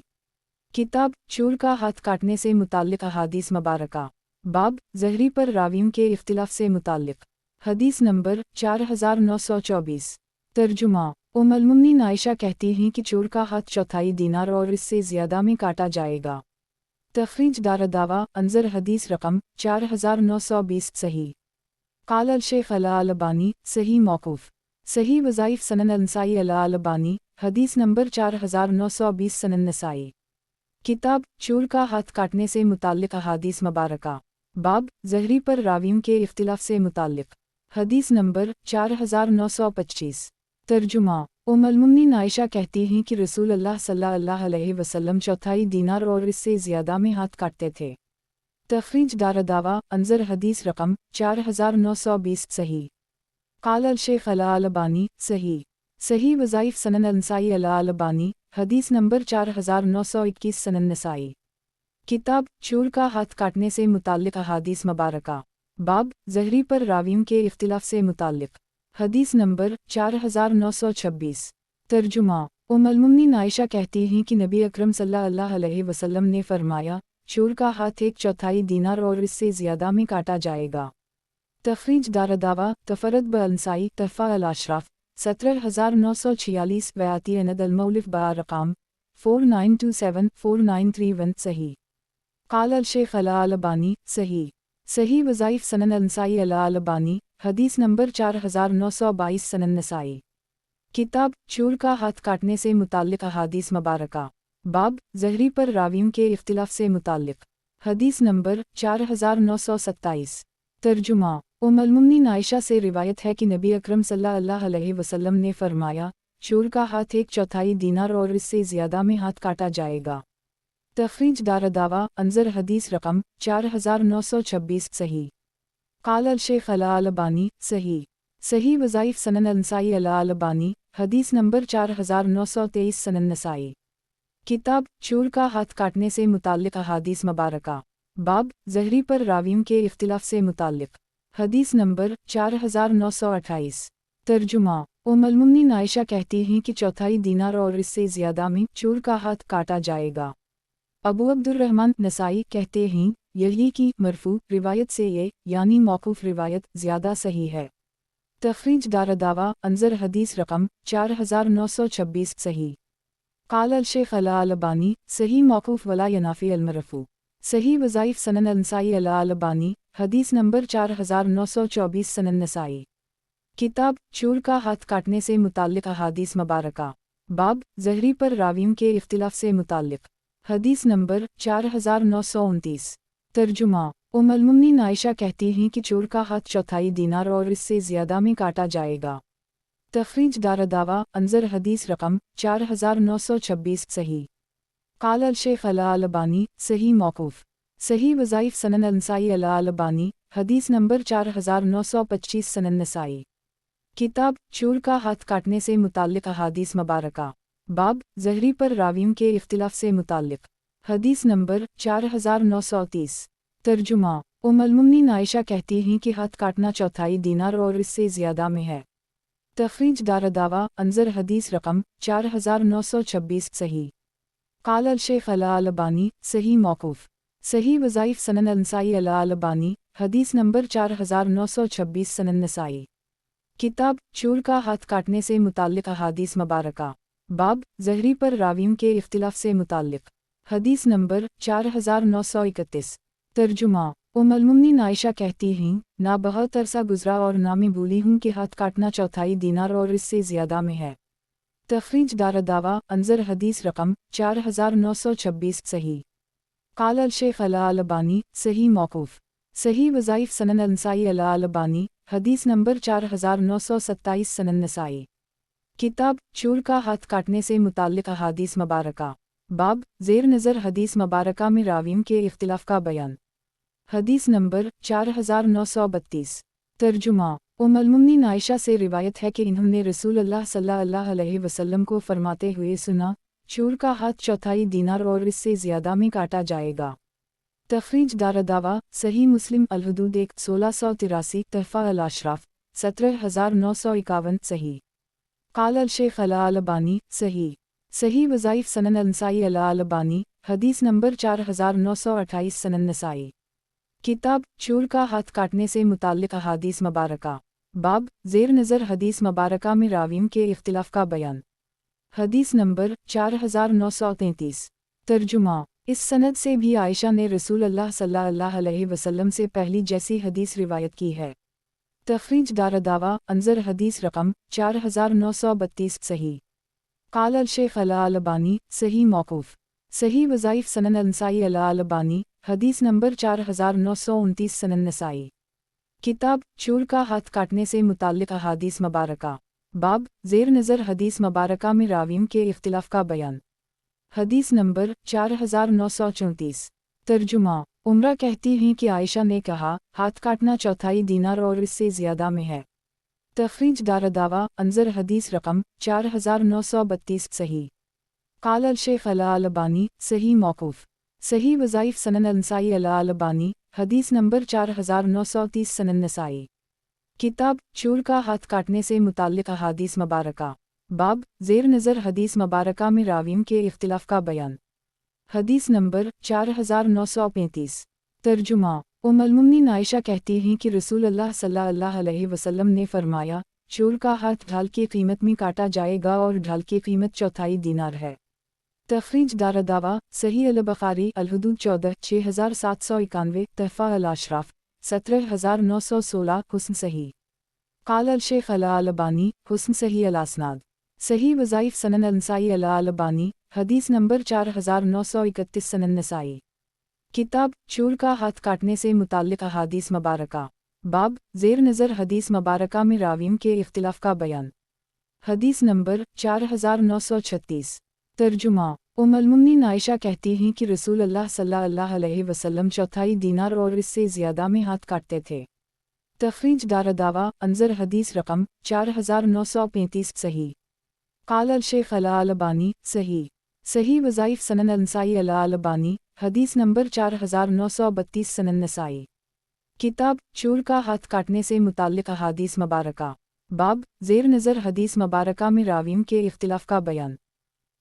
کتاب چور کا ہاتھ کاٹنے سے متعلق احادیث مبارکہ۔ باب زہری پر راویوں کے اختلاف سے متعلق۔ حدیث نمبر 4924۔ ترجمہ۔ المومنین عائشہ کہتی ہیں کہ چور کا ہاتھ چوتھائی دینار اور اس سے زیادہ میں کاٹا جائے گا۔ تخریج دارالدعوہ انظر حدیث رقم 4920 صحیح۔ قال الشیخ الالبانی صحیح موقوف۔ صحیح وظائف سنن النسائی الالبانی حدیث نمبر 4920 سنن نسائی۔ کتاب چور کا ہاتھ کاٹنے سے متعلق احادیث مبارکہ۔ باب زہری پر راویوں کے اختلاف سے متعلق۔ حدیث نمبر 4925۔ ترجمہ۔ المومنین عائشہ کہتی ہیں کہ رسول اللہ صلی اللہ علیہ وسلم چوتھائی دینار اور اس سے زیادہ میں ہاتھ کاٹتے تھے۔ تخریج دارالدعوہ انظر حدیث رقم 4920 صحیح۔ قال الشیخ الالبانی صحیح۔ صحیح وظائف سنن النسائی الالبانی حدیث نمبر 4921 سنن نسائی۔ کتاب چور کا ہاتھ کاٹنے سے متعلق احادیث مبارکہ۔ باب زہری پر راویوں کے اختلاف سے متعلق۔ حدیث نمبر 4926۔ ترجمہ۔ المومنین عائشہ کہتی ہیں کہ نبی اکرم صلی اللہ علیہ وسلم نے فرمایا، چور کا ہاتھ ایک چوتھائی دینار اور اس سے زیادہ میں کاٹا جائے گا۔ تخریج دارالدعوہ تفرد بالنسائی تحفہ الاشراف 17946 ویاتی اند المولف بارقام 49274931 صحیح۔ قال الشیخ الالبانی صحیح۔ صحیح وظائف سنن النسائی الالبانی حدیث نمبر 4922 سنن نسائی۔ کتاب چور کا ہاتھ کاٹنے سے متعلق احادیث مبارکہ۔ باب زہری پر راویوں کے اختلاف سے متعلق۔ حدیث نمبر 4927۔ ترجمہ۔ المومنین عائشہ سے روایت ہے کہ نبی اکرم صلی اللہ علیہ وسلم نے فرمایا، چور کا ہاتھ ایک چوتھائی دینار اور اس سے زیادہ میں ہاتھ کاٹا جائے گا۔ تخریج دارالدعوہ انظر حدیث رقم 4926 صحیح۔ قال الشیخ الالبانی صحیح۔ صحیح وظائف سنن النسائی الالبانی حدیث نمبر 4923 سنن نسائی۔ کتاب چور کا ہاتھ کاٹنے سے متعلق احادیث مبارکہ۔ باب زہری پر راویوں کے اختلاف سے متعلق۔ حدیث نمبر 4928۔ ترجمہ۔ المومنین عائشہ کہتی ہیں کہ چوتھائی دینار اور اس سے زیادہ میں چور کا ہاتھ کاٹا جائے گا۔ ابو عبد الرحمن نسائی کہتے ہیں، یحییٰ کی مرفوع روایت سے یہ یعنی موقوف روایت زیادہ صحیح ہے۔ تخریج دارالدعوہ انظر حدیث رقم 4926 صحیح۔ قال الشیخ الالبانی صحیح موقوف ولا ینافی المرفوع۔ صحیح وظائف سنن النسائی الالبانی حدیث نمبر 4924 سنن نسائی۔ کتاب چور کا ہاتھ کاٹنے سے متعلق احادیث مبارکہ۔ باب زہری پر راویوں کے اختلاف سے متعلق۔ حدیث نمبر 4929۔ ترجمہ۔ المومنین عائشہ کہتی ہیں کہ چور کا ہاتھ چوتھائی دینار اور اس سے زیادہ میں کاٹا جائے گا۔ تخریج دارالدعوہ انظر حدیث رقم 4926 صحیح۔ قال الشیخ الالبانی صحیح موقوف۔ صحیح وظائف سنن النسائی الالبانی حدیث نمبر 4925 سنن نسائی۔ کتاب چور کا ہاتھ کاٹنے سے متعلق احادیث مبارکہ۔ باب زہری پر راویوں کے اختلاف سے متعلق۔ حدیث نمبر 4930۔ ترجمہ۔ المومنین عائشہ کہتی ہیں کہ ہاتھ کاٹنا چوتھائی دینار اور اس سے زیادہ میں ہے۔ تخریج دارالدعوہ انظر حدیث رقم 4926 صحیح۔ قال الشیخ الالبانی صحیح موقوف۔ صحیح وظائف سنن النسائی الالبانی حدیث نمبر 4926 سنن نسائی۔ کتاب چور کا ہاتھ کاٹنے سے متعلق احادیث مبارکہ۔ बाब ज़हरी पर रावियों के इख्तिलाफ से मुताल्लिक़। हदीस नंबर 4931। तर्जुमा। उम्मुल-मोमिनीन आयशा कहती हैं, ना बहुत अरसा गुजरा और ना मैं भूली हूँ कि हाथ काटना चौथाई दीनार और इससे ज़्यादा में है। तखरीज दारदावा अंजर हदीस रकम 4926 सही। काल अल-शेख अल-अलबानी सही मौकूफ़। सही वज़ाइफ सनन अल-नसाई अल-अलबानी हदीस नंबर 4927 सनन नसाई। किताब चूर का हाथ काटने से मुताल्लिक़ अहादीस मुबारका। बाब ज़ेर नज़र हदीस मुबारका में रावियों के इख्तिलाफ का बयान। हदीस नंबर 4932। तर्जुमा। उम्मुल-मोमिनीन आयशा से रिवायत है कि इन्होंने रसूलुल्लाह सल्लल्लाहु अलैहि वसल्लम को फरमाते हुए सुना, चूर का हाथ चौथाई दीनार और इससे ज़्यादा में काटा जाएगा। तखरीज दारदावा सही मुस्लिम अल-हुदूद 1683 तहफ़ा अल-अशराफ 17951 सही। काल अल-शेख अल-अलबानी सही। सही वज़ाइफ सनन अल-नसाई अल-अलबानी हदीस नंबर 4928 सनन नसाई। किताब चूर का हाथ काटने से मुताल्लिक़ अहादीस मुबारका। बाब ज़ेर नज़र हदीस मुबारका में रावियों के इख्तिलाफ का बयान। हदीस नंबर 4933। तर्जुमा। इस सनद से भी आयशा ने रसूलुल्लाह सल्लल्लाहु अलैहि वसल्लम से पहली जैसी हदीस रिवायत की है। तखरीज दारदावा अंजर हदीस रकम 4932 सही। काल अल-शेख अल-अलबानी सही मौकूफ़। सही वज़ाइफ सनन अल-नसाई अल-अलबानी हदीस नंबर 4929 सनन नसाई। किताब चूर का हाथ काटने से मुताल्लिक़ अहादीस मुबारका। बाब ज़ेर नज़र हदीस मुबारका में रावियों के इख्तिलाफ का बयान। हदीस नंबर 4934। तर्जुमा। उम्रा कहती हैं कि आयशा ने कहा, हाथ काटना चौथाई दीनार और इससे ज़्यादा में है। तखरीज दारदावा अंजर हदीस रकम 4932 सही। काल अल-शेख अल-अलबानी सही मौकूफ़। सही वज़ाइफ सनन अल-नसाई अल-अलबानी हदीस नंबर 4930 सनन नसाई। किताब चूर का हाथ काटने से मुताल्लिक़ अहादीस मुबारका। बाब ज़ेर नज़र हदीस मुबारका में रावियों के इख्तिलाफ का बयान। हदीस नंबर 4935। तर्जुमा। उम्मुल-मोमिनीन आयशा कहती हैं कि रसूलुल्लाह सल्लल्लाहु अलैहि वसल्लम ने फरमाया, चूर का हाथ ढाल की कीमत में काटा जाएगा और ढाल की कीमत चौथाई दीनार है। तखरीज दारदावा सही अल-बुखारी अल-हुदूद 14 6791 तहफ़ा अल-अशराफ 17916 हुस्न सही। काल अल-शेख अल-अलबानी हुस्न सही अल-असनाद। सही वज़ाइफ सनन अल-नसाई अल-अलबानी हदीस नंबर 4931 सनन नसाई। किताब चूर का हाथ काटने से मुताल्लिक़ अहादीस मुबारका। बाब ज़ेर नज़र हदीस मुबारका में रावियों के इख्तिलाफ का बयान। हदीस नंबर 4936। तर्जुमा। उम्मुल-मोमिनीन आयशा कहती हैं कि रसूलुल्लाह सल्लल्लाहु अलैहि वसल्लम चौथाई दीनार और इससे ज़्यादा में हाथ काटते थे। तखरीज दारदावा अंजर हदीस रकम 4935 सही। काल अल-शेख अल-अलबानी सही। सही वज़ाइफ सनन अल-नसाई अल-अलबानी हदीस नंबर 4932 सनन नसाई। किताब चूर का हाथ काटने से मुताल्लिक़ अहादीस मुबारका। बाब ज़ेर नज़र हदीस मुबारका में रावियों के इख्तिलाफ का बयान।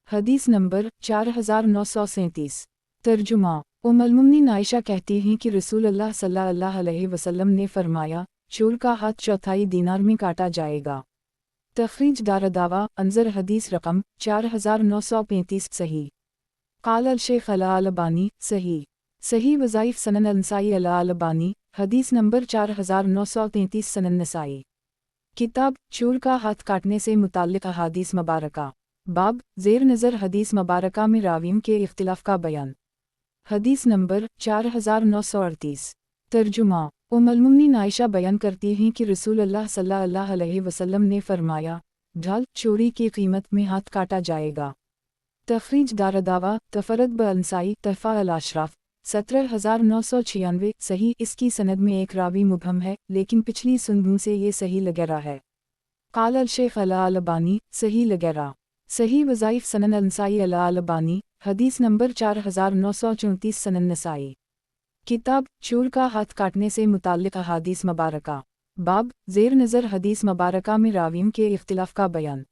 हदीस नंबर 4937। तर्जुमा। उम्मुल-मोमिनीन आयशा कहती हैं कि रसूलुल्लाह सल्लल्लाहु अलैहि वसल्लम ने फरमाया, चूर का हाथ चौथाई दीनार में काटा जाएगा। तखरीज दारदावा अंजर हदीस रकम 4935 सही। काल अल-शेख अल-अलबानी सही। सही वज़ाइफ सनन अल-नसाई अल-अलबानी हदीस नंबर 4933 सनन नसाई। किताब चूर का हाथ काटने से मुताल्लिक़ अहादीस मुबारका। बाब ज़ेर नज़र हदीस मुबारका में रावियों के इख्तिलाफ का बयान। हदीस नंबर 4938। तर्जुमा। उम्मुल-मोमिनीन आयशा बयान करती हैं कि रसूलुल्लाह सल्लल्लाहु अलैहि वसल्लम ने फरमाया, ढाल चोरी की कीमत में हाथ काटा जाएगा। तखरीज दारदावा तफरद ब-अल-नसाई तहफ़ा अल-अशराफ 17996 सही। इसकी सनद में एक रावी मुबहम है, लेकिन पिछली सुनदों से ये सही लगेरा है। काल अल-शेख अल-अलबानी सही लगेरा। सही वज़ाइफ सनन अल-नसाई अल-अलबानी हदीस नंबर 4934 सनन नसाई। किताब चूर का हाथ काटने से मुताल्लिक़ अहादीस मुबारका। बाब ज़ेर नज़र हदीस मुबारका में रावियों के इख्तिलाफ का बयान।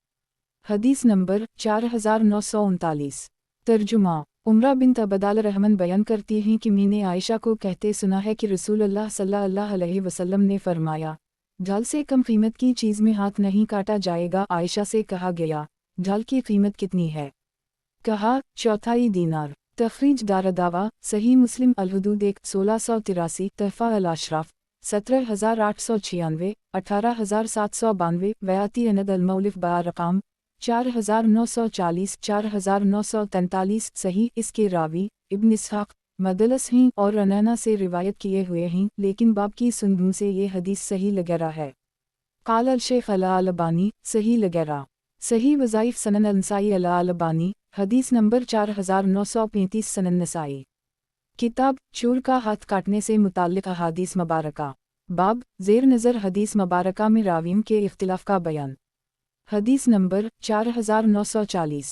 हदीस नंबर 4939। तर्जुमा। उम्रा बिन्त अबदाल रहमान बयान करती हैं कि मैंने आयशा को कहते सुना है कि रसूलुल्लाह सल्लल्लाहु अलैहि वसल्लम ने फरमाया, ढाल से कम कीमत की चीज़ में हाथ नहीं काटा जाएगा। आयशा से कहा गया, ढाल की कीमत कितनी है? कहा, 4 दीनार। तखरीज दारदावा, सही मुस्लिम अल-हुदूद 1683, तहफ़ा अल-अशराफ 17896, 18792, वयाती अनद अल-मौलिफ बारकाम 4940, 4943, सही। इसके रावी इब्न इसहाक़ मदलस हैं और रनैना से रिवायत किए हुए हैं, लेकिन बाब की सुनदूं से ये हदीस सही लगैरा है। क़ाल अल-शेख अल-अलबानी, सही लगैरा। सही वज़ाइफ सनन अल-नसाई अल-अलबानी, हदीस नंबर 4935, सनन नसाई। किताब चोर का हाथ काटने से मुताल्लिक़ अहादीस मुबारका। बाब ज़ेर नज़र हदीस मुबारका में रावियों के इख्तिलाफ़ का बयान। हदीस नंबर 4940।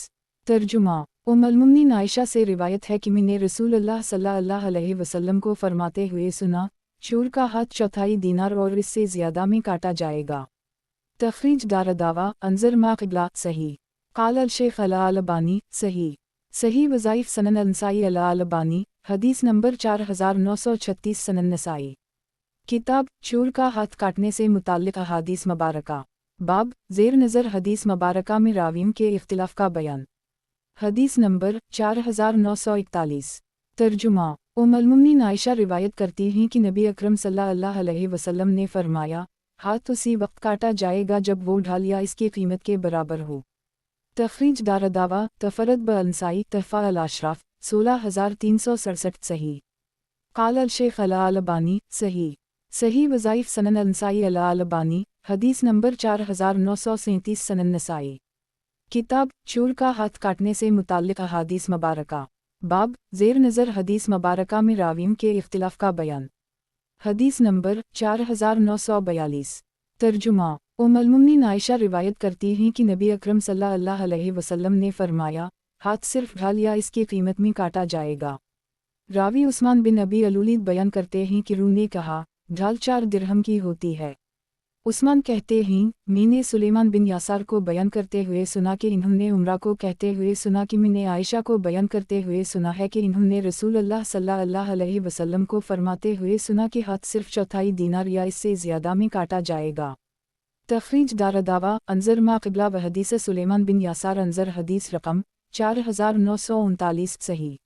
तर्जुमा। उम्मुल-मुमिनीन आयशा से रिवायत है कि मैंने रसूलुल्लाह सल्लल्लाहु अलैहि वसल्लम को फरमाते हुए सुना, चोर का हाथ 4 दीनार और इससे ज़्यादा में काटा जाएगा। तखरीज दारदावा, अंज़र मा क़िबला, सही। क़ाल अल-शेख अल-अलबानी, सही। सही वज़ाइफ सनन अल-नसाई अल-अलबानी, हदीस नंबर 4936, सनन नसाई। किताब चोर का हाथ काटने से मुताल्लिक़ अहादीस मुबारका। बाब ज़ेर नज़र हदीस मुबारका में रावियों के इख्तिलाफ़ का बयान। हदीस नंबर 4941। तर्जुमा। उम्मुल-मुमिनीन आयशा रिवायत करती हैं कि नबी अकरम सल्लल्लाहु अलैहि वसल्लम ने फरमाया, हाथ उसी वक्त काटा जाएगा जब वो ढाल या इसकी कीमत के बराबर हो। तखरीज दारदावा, तफरद ब-अल-नसाई, तहफ़ा अल-अशराफ 16367, सही। क़ाल अल-शेख अल-अलबानी, सही। सही वज़ाइफ सनन अल-नसाई अल-अलबानी, हदीस नंबर 4937, सनन नसाई। किताब चोर का हाथ काटने से मुताल्लिक़ अहादीस मुबारका। बाब ज़ेर नज़र हदीस मुबारका में रावियों के इख्तिलाफ़ का बयान। हदीस नंबर 4942। तर्जुमा। उम्मुल-मुमिनीन आयशा रिवायत करती हैं कि नबी अकरम सल्लल्लाहु अलैहि वसल्लम ने फरमाया, हाथ सिर्फ ढाल या इसकी कीमत में काटा जाएगा। रावी उस्मान बिन अबी अलूलीद बयान करते हैं कि रूह ने कहा, ढाल 4 दिरहम की होती है। उस्मान कहते हैं, मैंने सुलेमान बिन यासार को बयान करते हुए सुना कि इन्होंने उमरा को कहते हुए सुना कि मैंने आयशा को बयान करते हुए सुना है कि इन्होंने रसूलुल्लाह सल्लल्लाहु अलैहि वसल्लम को फरमाते हुए सुना कि हाथ सिर्फ 4 दीनार या इससे ज़्यादा में काटा जाएगा। तखरीज दारदावा, अंज़र मा क़िबला व हदीस सुलेमान बिन यासार, अंज़र हदीस रकम 4939, सही।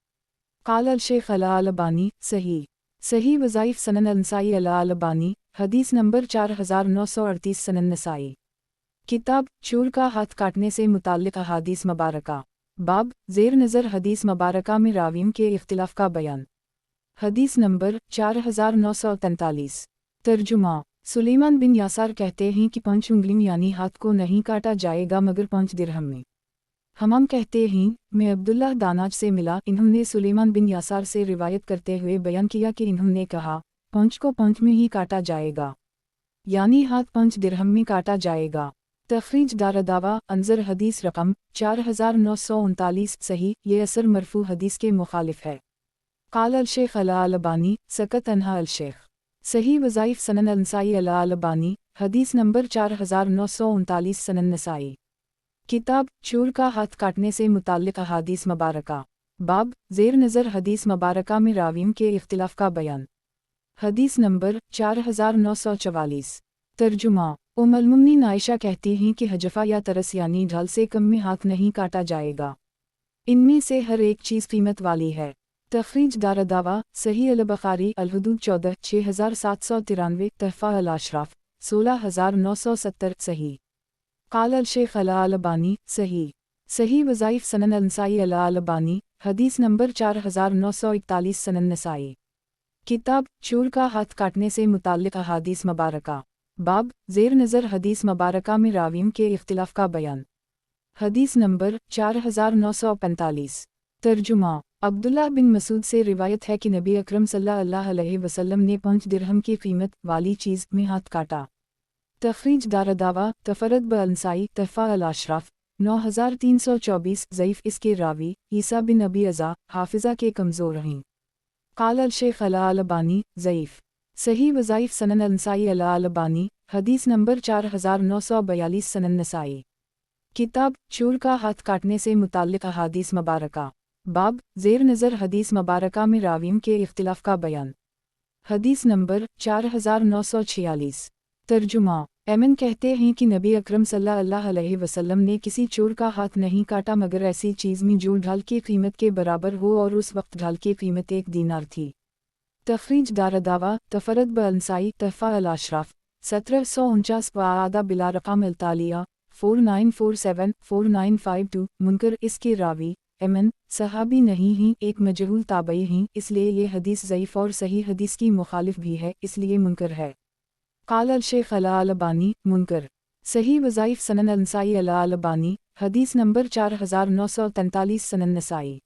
क़ाल अल-शेख अल-अलबानी, सही। सही वज़ाइफ सनन अल-नसाई अल-अलबानी, हदीस नंबर 4938, सनन नसाई। किताब चोर का हाथ काटने से मुताल्लिक़ अहादीस मुबारका। बाब ज़ेर नज़र हदीस मुबारका में रावियों के इख्तिलाफ़ का बयान। हदीस नंबर 4943। तर्जुमा। सुलेमान बिन यासार कहते हैं कि 5 उंगलियों यानी हाथ को नहीं काटा जाएगा मगर 5 दिरहम में। हमाम कहते हैं, मैं अब्दुल्लाह दानाज से मिला, इन्होंने सुलेमान बिन यासार से रिवायत करते हुए बयान किया कि इन्होंने कहा, 5 को 5 में ही काटा जाएगा, यानी हाथ 5 दिरहम में काटा जाएगा। तखरीज दारदावा, अंज़र हदीस रकम 4939, सही। ये असर मरफू हदीस के मुखालिफ है। क़ाल अल-शेख अल-अलबानी, सकत अन्हा अल-शेख। सही वज़ाइफ सनन अल-नसाई अल-अलबानी, हदीस नंबर 4939, सनन नसाई। किताब चोर का हाथ काटने से मुताल्लिक़ अहादीस मुबारका। बाब ज़ेर नज़र हदीस मुबारका में रावियों के इख्तिलाफ़ का बयान। हदीस नंबर 4944। तर्जुमा। उम्मुल-मुमिनीन आयशा कहती हैं कि हजफ़ा या तरस यानी ढाल से कम में हाथ नहीं काटा जाएगा। इनमें से हर एक चीज़ कीमत वाली है। तखरीज दारदावा, सही अल-बुख़ारी अल-हुदूद 14 6793, तहफ़ा अल-अशराफ 16970, सही। क़ाल अल-शेख अल-अलबानी, सही। सही वज़ाइफ सनन अल-नसाई अल-अलबानी, हदीस नंबर 4941, सनन नसाई। किताब चोर का हाथ काटने से मुताल्लिक़ अहादीस मुबारका। बाब ज़ेर नज़र हदीस मुबारका में रावियों के इख्तिलाफ़ का बयान। हदीस नंबर 4945। तर्जुमा। अब्दुल्लाह बिन मसूद से रिवायत है कि नबी अकरम सल्लल्लाहु अलैहि वसल्लम ने 5 दिरहम की कीमत वाली चीज़ में हाथ काटा। तखरीज दारदावा, तफरद ब-अल-नसाई, तहफ़ा अल-अशराफ 9324, ज़ईफ़। इसके रावी ईसा बिन अबी अज़ा हाफ़िज़ा के कमज़ोर हैं। क़ाल अल-शेख अल-अलबानी, ज़ईफ़। सही वज़ाइफ सनन अल-नसाई अल-अलबानी, हदीस नंबर 4942, सनन नसाई। किताब चोर का हाथ काटने से मुताल्लिक़ अहादीस मुबारका। बाब ज़ेर नज़र हदीस मुबारका में रावियों के इख्तिलाफ़ का बयान। हदीस नंबर 4946। तर्जुमा। ایمن کہتے ہیں کہ نبی اکرم صلی اللہ علیہ وسلم نے کسی چور کا ہاتھ نہیں کاٹا مگر ایسی چیز میں جو ڈھال کی قیمت کے برابر ہو اور اس وقت ڈھال کی قیمت 1 دینار تھی۔ تخریج دارالدعویٰ تفرد بالنسائی تحفہ الاشراف 1749 وعادہ بلا رقم التالیہ 49474952 منکر اس کے راوی ایمن صحابی نہیں ہیں، ایک مجہول تابعی ہیں، اس لیے یہ حدیث ضعیف اور صحیح حدیث کی مخالف بھی ہے، اس لیے منکر ہے۔ قال الشیخ الالبانی منکر صحیح وظائف سنن النسائی الالبانی حدیث نمبر 4943 سنن نسائی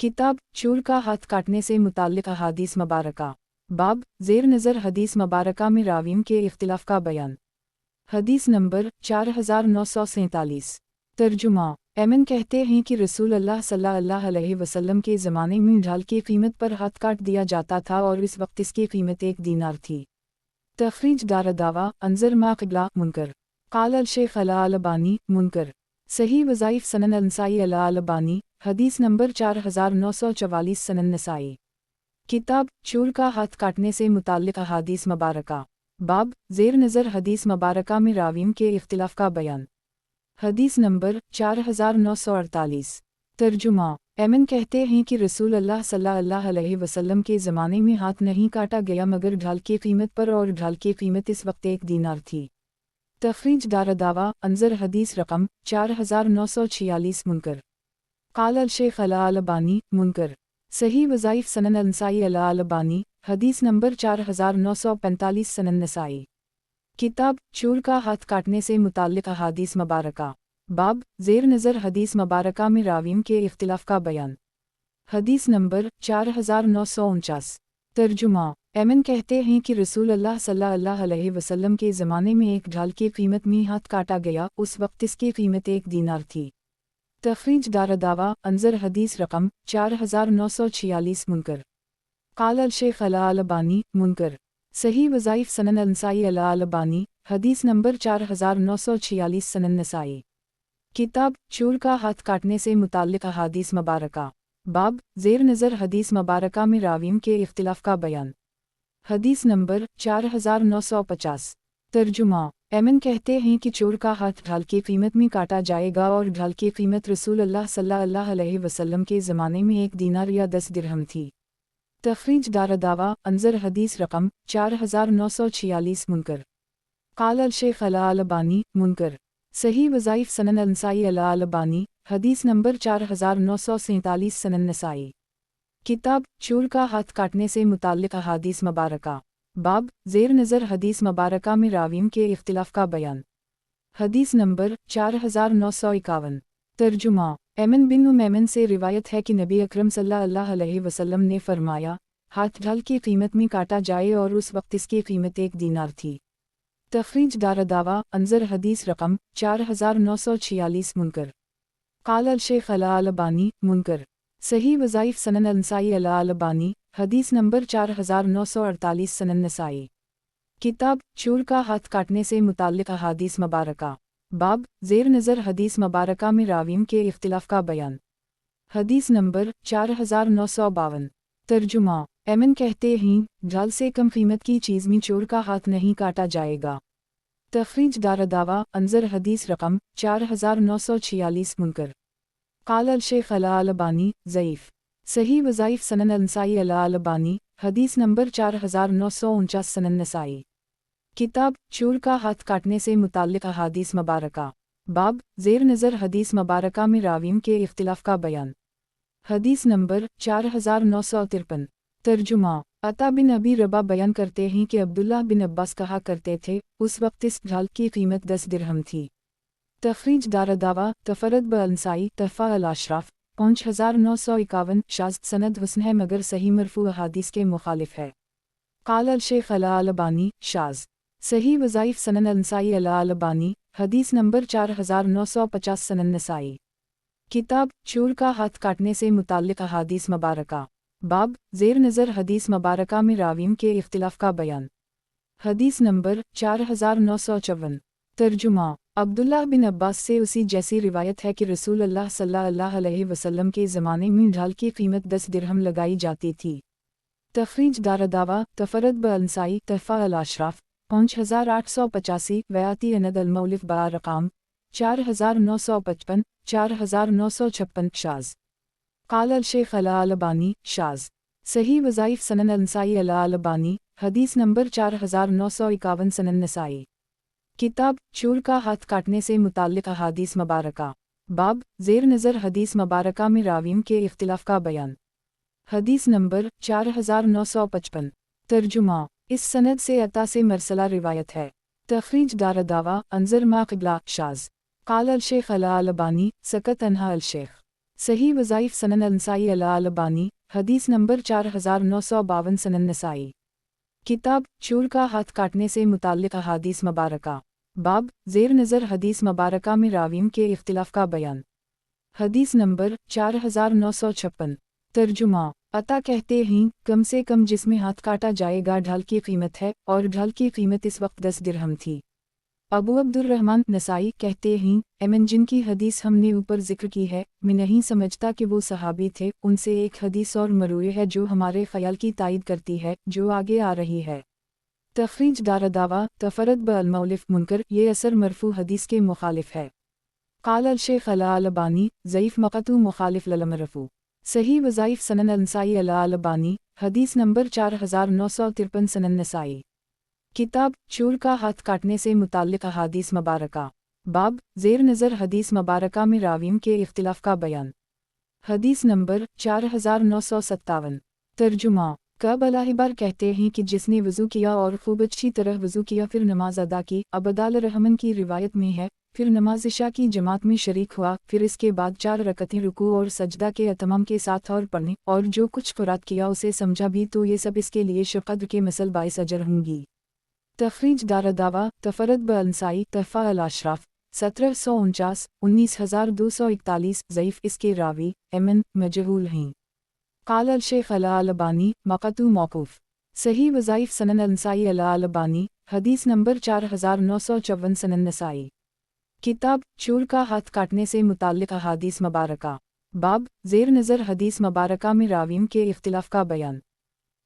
کتاب چور کا ہاتھ کاٹنے سے متعلق احادیث مبارکہ باب زیر نظر حدیث مبارکہ میں راویوں کے اختلاف کا بیان حدیث نمبر 4947 ترجمہ ایمن کہتے ہیں کہ رسول اللہ صلی اللہ علیہ وسلم کے زمانے میں ڈھال کی قیمت پر ہاتھ کاٹ دیا جاتا تھا اور اس وقت اس کی قیمت 1 دینار تھی۔ تخریج دارالدعویٰ انظر ما قبلہ منکر قال الشیخ الالبانی منکر صحیح وظائف سنن النسائی الالبانی حدیث نمبر 4944 سنن نسائی کتاب چور کا ہاتھ کاٹنے سے متعلق احادیث مبارکہ باب زیر نظر حدیث مبارکہ میں راویوں کے اختلاف کا بیان حدیث نمبر 4948 ترجمہ ایمن کہتے ہیں کہ رسول اللہ صلی اللہ علیہ وسلم کے زمانے میں ہاتھ نہیں کاٹا گیا مگر ڈھال کی قیمت پر اور ڈھال کی قیمت اس وقت 1 دینار تھی۔ تخریج دارالدعویٰ انظر حدیث رقم 4946 منکر قال الشیخ الالبانی منکر صحیح وظائف سنن النسائی الالبانی حدیث نمبر 4945 سنن نسائی کتاب چور کا ہاتھ کاٹنے سے متعلق احادیث مبارکہ باب زیر نظر حدیث مبارکہ میں راویوں کے اختلاف کا بیان حدیث نمبر 4949 ترجمہ ایمن کہتے ہیں کہ رسول اللہ صلی اللہ علیہ وسلم کے زمانے میں ایک ڈھال کی قیمت میں ہاتھ کاٹا گیا، اس وقت اس کی قیمت 1 دینار تھی۔ تخریج دارالدعویٰ انظر حدیث رقم 4946 منکر قال الشیخ الالبانی منکر صحیح وظائف سنن النسائی الالبانی حدیث نمبر 4946 سنن نسائی کتاب چور کا ہاتھ کاٹنے سے متعلق احادیث مبارکہ باب زیر نظر حدیث مبارکہ میں راویوں کے اختلاف کا بیان حدیث نمبر 4950 ترجمہ ایمن کہتے ہیں کہ چور کا ہاتھ ڈھال کی قیمت میں کاٹا جائے گا اور ڈھال کی قیمت رسول اللہ صلی اللہ علیہ وسلم کے زمانے میں 1 دینار یا 10 درہم تھی۔ تخریج دارالدعویٰ انظر حدیث رقم 4946 منکر قال الشیخ الالبانی منکر صحیح وظائف سنن النسائی الالبانی حدیث نمبر 4947 سنن نسائی کتاب چور کا ہاتھ کاٹنے سے متعلق احادیث مبارکہ باب زیر نظر حدیث مبارکہ میں راویوں کے اختلاف کا بیان حدیث نمبر 4951 ترجمہ ایمن بن امیمن سے روایت ہے کہ نبی اکرم صلی اللہ علیہ وسلم نے فرمایا، ہاتھ ڈھال کی قیمت میں کاٹا جائے اور اس وقت اس کی قیمت 1 دینار تھی۔ تخریج دارالدعوٰ انظر حدیث رقم 4946 منکر قال الشیخ الالبانی منکر صحیح وظائف سنن النسائی الالبانی حدیث نمبر 4948 سنن نسائی کتاب چور کا ہاتھ کاٹنے سے متعلق احادیث مبارکہ باب زیر نظر حدیث مبارکہ میں راویوں کے اختلاف کا بیان حدیث نمبر 4952 ترجمہ ایمن کہتے ہیں ڈھال سے کم قیمت کی چیز میں چور کا ہاتھ نہیں کاٹا جائے گا۔ تخریج دارالدعوٰ انظر حدیث رقم 4946 منکر قال الشیخ الالبانی ضعیف صحیح وظائف سنن النسائی الالبانی حدیث نمبر 4949 سنن نسائی کتاب چور کا ہاتھ کاٹنے سے متعلق احادیث مبارکہ باب زیر نظر حدیث مبارکہ میں راویوں کے اختلاف کا بیان حدیث نمبر 4953 ترجمہ عطا بن ابی ربا بیان کرتے ہیں کہ عبداللہ بن عباس کہا کرتے تھے، اس وقت اس ڈھال کی قیمت 10 درہم تھی۔ تخریج دارالدعوٰ تفرد بالنسائی تحفہ الاشراف 5951 شاذ سند حسن ہے مگر صحیح مرفوع احادیث کے مخالف ہے۔ قال الشیخ الالبانی شاذ صحیح وظائف سنن النسائی الالبانی حدیث نمبر 4950 سنن نسائی کتاب چور کا ہاتھ کاٹنے سے متعلق احادیث مبارکہ باب زیر نظر حدیث مبارکہ میں راویوں کے اختلاف کا بیان حدیث نمبر 4954 ترجمہ عبداللہ بن عباس سے اسی جیسی روایت ہے کہ رسول اللہ صلی اللہ علیہ وسلم کے زمانے میں ڈھال کی قیمت 10 درہم لگائی جاتی تھی۔ تخریج دارالدعوٰ تفرد بالنسائی تحفہ الاشراف 5885 वयाती अनद अलमौलिफ बारकाम 4955 4956 शाज काल अल शेख अला अलबानी शाज सही वज़ाइफ सनन अनसाई अला अलबानी हदीस नंबर 4951 सनन नसाई किताब चूर का हाथ काटने से मुताल्लिक़ अहादीस मुबारका बाब ज़ेर नज़र हदीस मुबारका में रावियों के इख्तिलाफ़ का बयान। हदीस नंबर 4955 तर्जुमा इस सनद से अता से मरसला रिवायत है। तखरीज दारदावा अंजर मा क़िबला शाज काल अल शेख अला अलबानी सकत अनहा अल शेख सही वज़ाइफ सनन अनसाई अला अलबानी हदीस नंबर 4952 सनन नसाई किताब चूर का हाथ काटने से मुताल्लिक़ अहादीस मुबारका बाब ज़ेर नज़र हदीस मुबारका में रावियों के इख्तिलाफ़ का बयान। हदीस नंबर 4956 तर्जुमा अता कहते हैं कम से कम जिसमें हाथ काटा जाएगा ढाल की कीमत है और ढाल की कीमत इस वक्त 10 दिरहम थी। अबू अब्दुर्रहमान नसाई कहते हैं एमन जिनकी हदीस हमने ऊपर जिक्र की है मैं नहीं समझता कि वो सहाबी थे। उनसे एक हदीस और मरूए है जो हमारे ख्याल की तायद करती है जो आगे आ रही है। तखरीज दारदावा तफरद ब अलमौलिफ मुनकर ये असर मरफू हदीस के मुखालिफ है। काल अल शेख अला अलबानी ज़ईफ़ मक़तू मुखालिफ ललमरफू सही वज़ाइफ सनन अनसाई अला अलबानी हदीस नंबर 4953 सनन नसाई किताब चूर का हाथ काटने से मुताल्लिक़ अहादीस मुबारका बाब ज़ेर नज़र हदीस मुबारका में रावियों के इख्तिलाफ़ का बयान। हदीस नंबर 4957 तर्जुमा कब अलाहिबार कहते हैं कि जिसने वज़ू किया और खूब अच्छी तरह वज़ू किया फिर नमाज अदा की। अबदाल रहमन की रिवायत में है फिर नमाज इशा की जमात में शरीक हुआ फिर इसके बाद 4 रकतें रुकू और सजदा के अतमाम के साथ और पढ़ने और जो कुछ क़ुरात किया उसे समझा भी तो ये सब इसके लिए शक़द्र के मसल बाइस अजर होंगी। तखरीज दारदावा तफरद ब अंसाई तहफ़ा अल अशराफ 1749 19241 ज़ईफ़ इसके रावी एमन मजहूल हैं। काल अल शेख अला अलबानी मक़तू मौक़ूफ़ सही वज़ाइफ सनन अनसाई अला अलबानी हदीस नंबर 4954 सनन नसाई किताब चूर का हाथ काटने से मुताल्लिक़ अहादीस मुबारका बाब ज़ेर नज़र हदीस मुबारका में रावियों के इख्तिलाफ़ का बयान।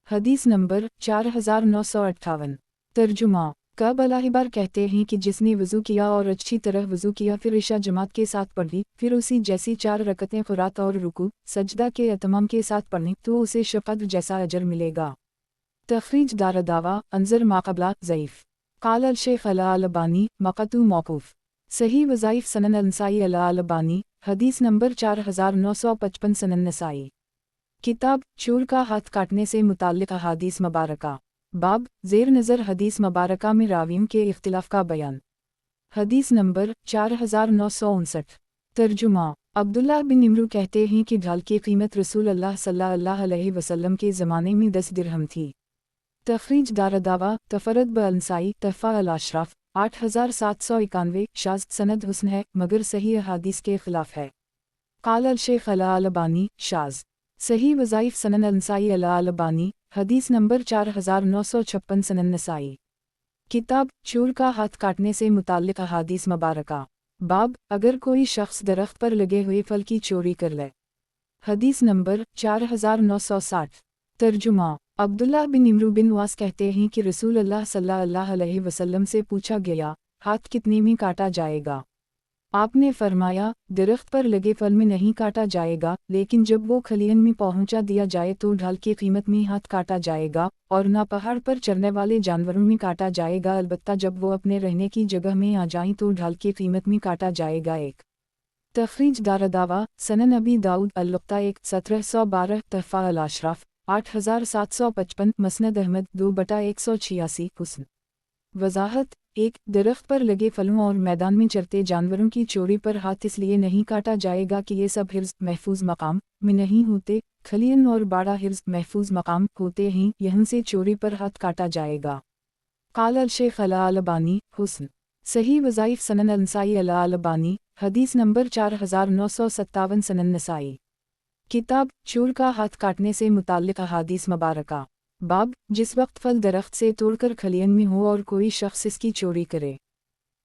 हदीस नंबर 4958 तर्जुमा कब अलाहिबार कहते हैं कि जिसने वज़ू किया और अच्छी तरह वज़ू किया फिर इशा जमात के साथ पढ़ी फिर उसी जैसी 4 रकतें क़ुरात और रुकू सजदा के अतमाम के साथ पढ़ने तो उसे शक़द्र जैसा अजर मिलेगा। तखरीज दारदावा अंजर माक़बला ज़ईफ़ काल अल शेख अला अलबानी मक़तू मौक़ूफ़ सही वज़ाइफ सनन अनसाई अला अलबानी हदीस नंबर 4955 सनन नसाई किताब चूर का हाथ काटने से मुताल्लिक़ अहादीस मुबारका बाब ज़ेर नज़र हदीस मुबारका में रावियों के इख्तिलाफ़ का बयान। हदीस नंबर 4959 तर्जुमा अब्दुल्लाह बिन इमरू कहते हैं कि ढाल की कीमत रसूल अल्लाह सल्लल्लाहु अलैहि वसल्लम के ज़माने में 10 दिरहम थी। तखरीज दारदावा तफरद ब अंसाई तहफ़ा अल अशराफ 8791 शाज़ सनद हुस्न है मगर सही अहादीस के ख़िलाफ़ है। काल अल शेख अला अलबानी शाज़ सही वज़ाइफ सनन अनसाई अला अलबानी हदीस नंबर 4956 सनन नसाई किताब चूर का हाथ काटने से मुताल्लिक़ अहादीस मुबारका बाब अगर कोई शख्स दरख्त पर लगे हुए फल की चोरी कर ले। हदीस नंबर 4960 तर्जुमा अब्दुल्लाह बिन इमरू बिन वास कहते हैं कि रसूल अल्लाह सल्लल्लाहु अलैहि वसल्लम से पूछा गया हाथ कितने में काटा जाएगा। आपने फरमाया दरख्त पर लगे फल में नहीं काटा जाएगा लेकिन जब वो खलियन में पहुंचा दिया जाए तो ढाल की कीमत में हाथ काटा जाएगा और ना पहाड़ पर चरने वाले जानवरों में काटा जाएगा अलबत्ता जब वो अपने रहने की जगह में आ जाएं तो ढाल की कीमत में काटा जाएगा। एक तखरीज दारदावा सनन अबी दाऊद अल-लुक़्ता 1712 तहफ़ा अल अशराफ 8755 मसनद अहमद 2/186 हुस्न वज़ाहत 1 दरख्त पर लगे फलों और मैदान में चरते जानवरों की चोरी पर हाथ इसलिए नहीं काटा जाएगा कि ये सब हिर्ज़ महफूज मकाम में नहीं होते। खलियन और बाड़ा हिर्ज़ महफूज मकाम होते हैं यहाँ से चोरी पर हाथ काटा जाएगा। काल अल शेख अला अलबानी हुस्न सही वज़ाइफ सनन अनसाई अला अलबानी हदीस नंबर 4957 सनन नसाई किताब चोर का हाथ काटने से मुताल्लिक़ अहादीस मुबारका बाब जिस वक्त फल दरख्त से तोड़कर खलियन में हो और कोई शख्स इसकी चोरी करे।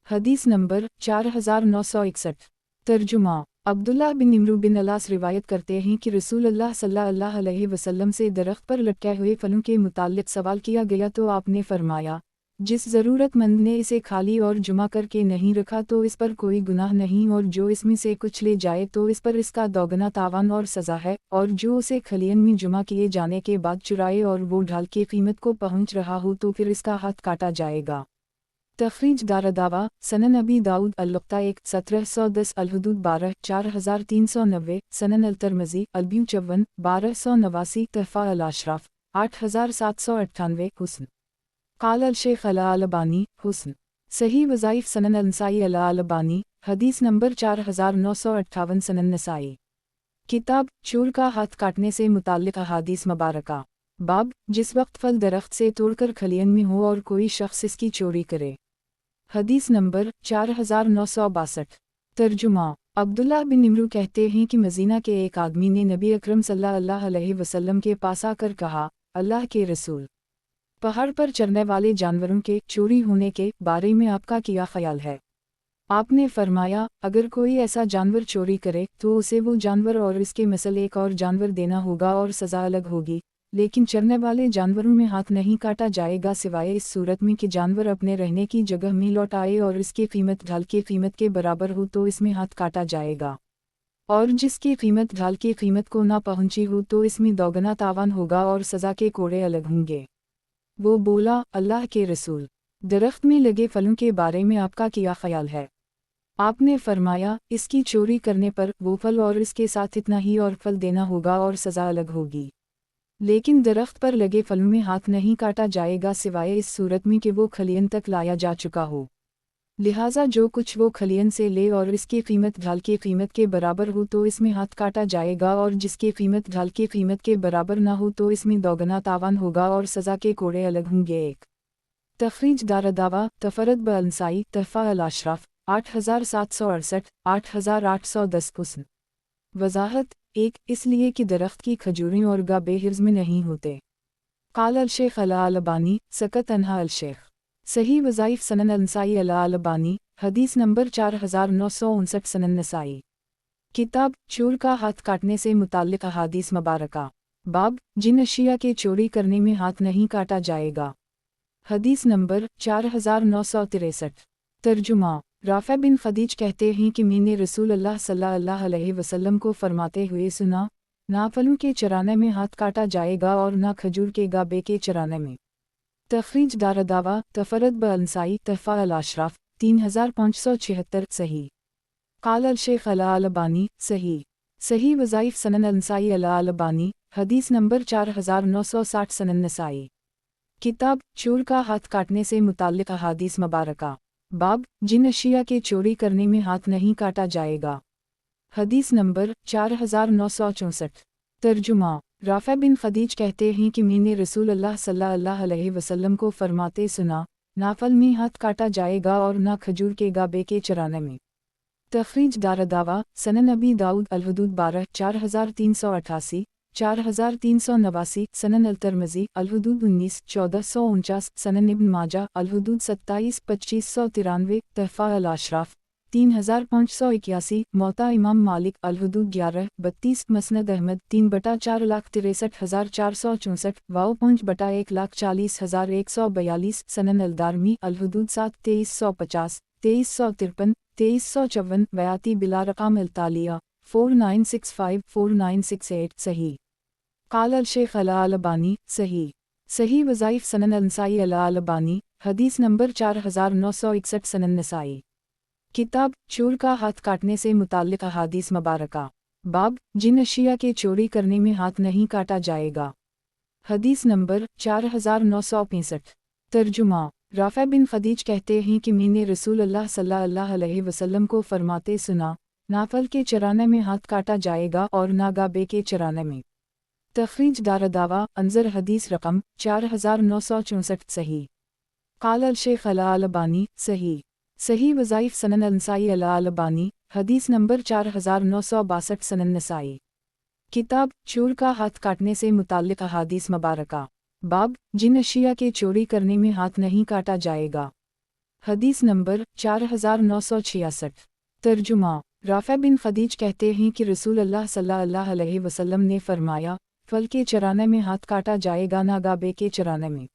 हदीस नंबर 4961 तर्जुमा अब्दुल्लाह बिन इमरू बिन अलास रिवायत करते हैं कि रसूल अल्लाह सल्लल्लाहु अलैहि वसल्लम से दरख्त पर लटके हुए फलों के मुताल्लिक़ सवाल किया गया तो आपने फरमाया जिस ज़रूरतमंद ने इसे खाली और जमा करके नहीं रखा तो इस पर कोई गुनाह नहीं, और जो इसमें से कुछ ले जाए तो इस पर इसका दोगुना तावान और सज़ा है, और जो उसे खलियन में जमा किए जाने के बाद चुराए और वो ढाल के कीमत को पहुँच रहा हो तो फिर इसका हाथ काटा जाएगा। तखरीज दारदावा सनन अबी दाऊद अल-लुक्ता 1710 अल-हुदूद 12 4390 सनन अल-तिरमिज़ी अल-ब्यू 54 1289 तहफ़ा अल-अशराफ 8798 हुस्न क़ाल अल-शेख अल-अलबानी हुस्न सही वज़ाइफ सनन अल-नसाई अल-अलबानी हदीस नंबर 4958 सनन नसाई किताब चोर का हाथ काटने से मुताल्लिक़ अहादीस मुबारका। बाब जिस वक्त फल दरख्त से तोड़कर खलियन में हो और कोई शख्स इसकी चोरी करे। हदीस नंबर 4962। तर्जुमा अब्दुल्लाह बिन निमरू कहते हैं कि मदीना के एक आदमी ने नबी अकरम सल्लल्लाहु अलैहि वसल्लम के पास आकर कहा, अल्लाह के रसूल, पहाड़ पर चरने वाले जानवरों के चोरी होने के बारे में आपका क्या ख्याल है? आपने फरमाया, अगर कोई ऐसा जानवर चोरी करे तो उसे वो जानवर और इसके मिसल एक और जानवर देना होगा और सज़ा अलग होगी, लेकिन चरने वाले जानवरों में हाथ नहीं काटा जाएगा सिवाय इस सूरत में कि जानवर अपने रहने की जगह में लौट आए और इसकी कीमत ढाल की कीमत के बराबर हो तो इसमें हाथ काटा जाएगा, और जिसकी कीमत ढाल की कीमत को ना पहुंची हो तो इसमें दोगुना तावान होगा और सज़ा के कोड़े अलग होंगे। वो बोला, अल्लाह के रसूल, दरख्त में लगे फलों के बारे में आपका क्या ख्याल है? आपने फरमाया, इसकी चोरी करने पर वो फल और इसके साथ इतना ही और फल देना होगा और सज़ा अलग होगी, लेकिन दरख्त पर लगे फलों में हाथ नहीं काटा जाएगा सिवाय इस सूरत में कि वो खलियन तक लाया जा चुका हो। लिहाजा जो कुछ वो खलियन से ले और इसकी कीमत ढाल की कीमत के बराबर हो तो इसमें हाथ काटा जाएगा, और जिसकी कीमत ढाल की कीमत के बराबर ना हो तो इसमें दोगुना तावान होगा और सज़ा के कोड़े अलग होंगे। एक तखरीज दारदावा तफरद ब-अल-नसाई तहफ़ा अल-अशराफ 8768 8810 हुस्न वज़ाहत एक इसलिए कि दरख्त की खजूरें और गाबे हिर्ज़ में नहीं होते। क़ाल अल-शेख अल-अलबानी सकत अनहा अल-शेख सही वज़ाइफ सनन अल-नसाई अल-अलबानी हदीस नंबर 4959 सनन नसाई किताब चोर का हाथ काटने से मुताल्लिक़ अहादीस मुबारका। बाब जिन अशिया के चोरी करने में हाथ नहीं काटा जाएगा। हदीस नंबर 4963। तर्जुमा राफ़े बिन खदीज कहते हैं कि मैंने रसूल अल्लाह सल्लल्लाहु अलैहि वसल्लम को फरमाते हुए सुना, ना फलों के चराने में हाथ काटा जाएगा और ना खजूर के गाबे के चराने में। तखरीज दारदावा तफरद ब-अल-नसाई तहफ़ा अल-अशराफ 3576 सही क़ाल अल-शेख अल-अलबानी सही सही वज़ाइफ सनन अल-नसाई अल-अलबानी हदीस नंबर 4960 सनन नसाई किताब चोर का हाथ काटने से मुताल्लिक़ अहादीस मुबारका। बाब जिन अशिया के चोरी करने में हाथ नहीं काटा जाएगा। हदीस नंबर 4964। तर्जुमा राफ़े बिन खदीज कहते हैं कि मैंने रसूल अल्लाह सल्लल्लाहु अलैहि वसल्लम को फरमाते सुना, ना फल में हाथ काटा जाएगा और ना खजूर के गाबे के चराने में। तखरीज दारदावा सनन अबी दाऊद अल-हुदूद 12 4388 4389 सनन अल-तिरमिज़ी अल-हुदूद 19 1449 सनन इब्न माजा अल-हुदूद 27 2593 तहफ़ा अल-अशराफ 3581 मौता इमाम मालिक अल-हुदूद 11 32 मसनद अहमद 3/4,63,464 वाओ 5/1,40,142 सनन अल-दारमी अल-हुदूद 7 2350 2353 2354 बयाती बिला रक़ाम अल-तालिया 4965 4968 सही क़ाल अल-शेख अल-अलबानी सही सही वज़ाइफ सनन अल-नसाई अल-अलबानी हदीस नंबर 4961 सनन नसाई किताब चोर का हाथ काटने से मुताल्लिक़ अहादीस मुबारका। बाब जिन अशिया के चोरी करने में हाथ नहीं काटा जाएगा। हदीस नंबर 4965। तर्जुमा राफ़े बिन खदीज कहते हैं कि मैंने रसूल अल्लाह सल्लल्लाहु अलैहि वसल्लम को फरमाते सुना, ना फल के चराने में हाथ काटा जाएगा और ना गाबे के चराने में। तखरीज दारदावा अंजर हदीस रकम 4964 सही क़ाल अल-शेख अल-अलबानी सही सही वज़ाइफ सनन अल-नसाई अल-अलबानी हदीस नंबर 4962 सनन नसाई किताब चोर का हाथ काटने से मुताल्लिक़ अहादीस मुबारका। बाब जिन अशिया के चोरी करने में हाथ नहीं काटा जाएगा। हदीस नंबर 4966। तर्जुमा राफ़े बिन खदीज कहते हैं कि रसूल अल्लाह सल्लल्लाहु अलैहि वसल्लम ने फरमाया, फल के चराने में हाथ काटा जाएगा ना गाबे के चराने में।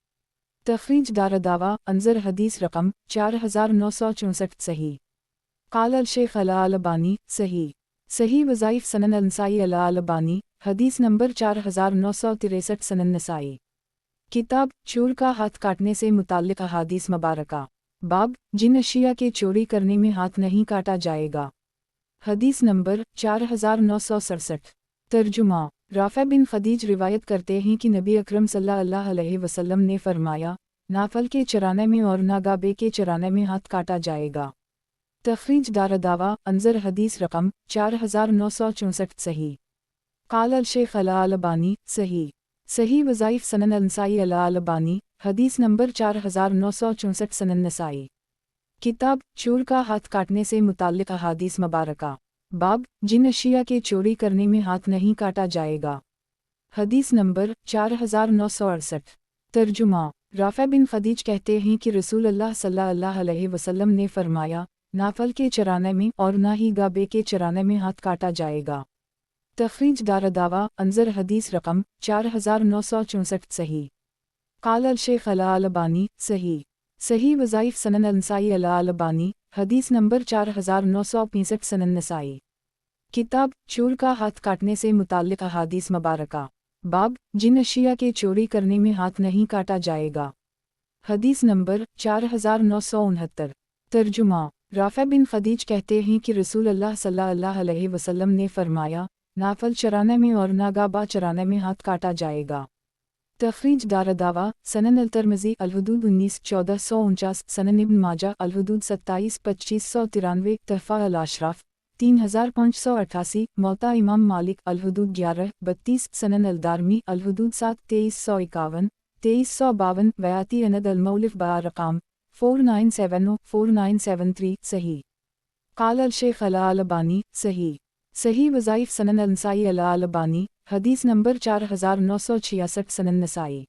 तखरीज दारदावा अंजर हदीस रकम 4964 सही। काल अल-शेख अल-अलबानी सही। सही वज़ाइफ सनन अल-नसाई अल-अलबानी हदीस नंबर 4963 सनन नसाई। किताब चोर का हाथ काटने से मुताल्लिक़ अहादीस मुबारका। बाब जिन अशिया के चोरी करने में हाथ नहीं काटा जाएगा। हदीस नंबर 4967। तर्जुमा राफ़े बिन खदीज रिवायत करते हैं कि नबी अकरम सल्लल्लाहु अलैहि वसल्लम ने फरमाया, नाफल के चराने में और नागाबे के चराने में हाथ काटा जाएगा। तखरीज दारदावा अंजर हदीस रकम 4964 सही। काल अल-शेख अल-अलबानी सही। सही वज़ाइफ सनन अल-नसाई अल-अलबानी हदीस नंबर 4964 सनन नसाई। किताब चोर का हाथ काटने से मुताल्लिक़ अहादीस मुबारका। बाब जिन अशिया के चोरी करने में हाथ नहीं काटा जाएगा। हदीस नंबर 4968। तर्जुमा राफ़े बिन खदीज कहते हैं कि रसूल अल्लाह सल्लल्लाहु अलैहि वसल्लम ने फरमाया, नाफल के चराने में और ना ही गाबे के चराने में हाथ काटा जाएगा। तखरीज दारदावा अंजर हदीस रकम 4964 सही। काल अल-शेख अल-अलबानी सही। सही वज़ाइफ सनन अल-नसाई अल-अलबानी हदीस नंबर 4965 सनन नसाई। किताब चोर का हाथ काटने से मुताल्लिक़ अहादीस मुबारका। बाब जिन अशिया के चोरी करने में हाथ नहीं काटा जाएगा। हदीस नंबर 4969। तर्जुमा राफ़े बिन खदीज कहते हैं कि रसूल अल्लाह सल्लल्लाहु अलैहि वसल्लम ने फरमाया, नाफल चराने में और नागाबा चराने में हाथ काटा जाएगा। तखरीज दारदावा सनन अल-तिरमिज़ी अल-हुदूद 19-1449 सनन इब्न माजा अल-हुदूद 27-2593 तहफ़ा अल-अशराफ 3588 मौता इमाम मालिक अल-हुदूद 11-32 सनन अल-दारमी अल-हुदूद 7-2351 2352 वयाती अनद अल-मौलिफ बा-रक़ाम 4970-4973 सही। काल अल-शेख अल-अलबानी सही। सही वज़ाइफ सनन अल-नसाई अल-अलबानी हदीस नंबर 4966 सनन नसाई।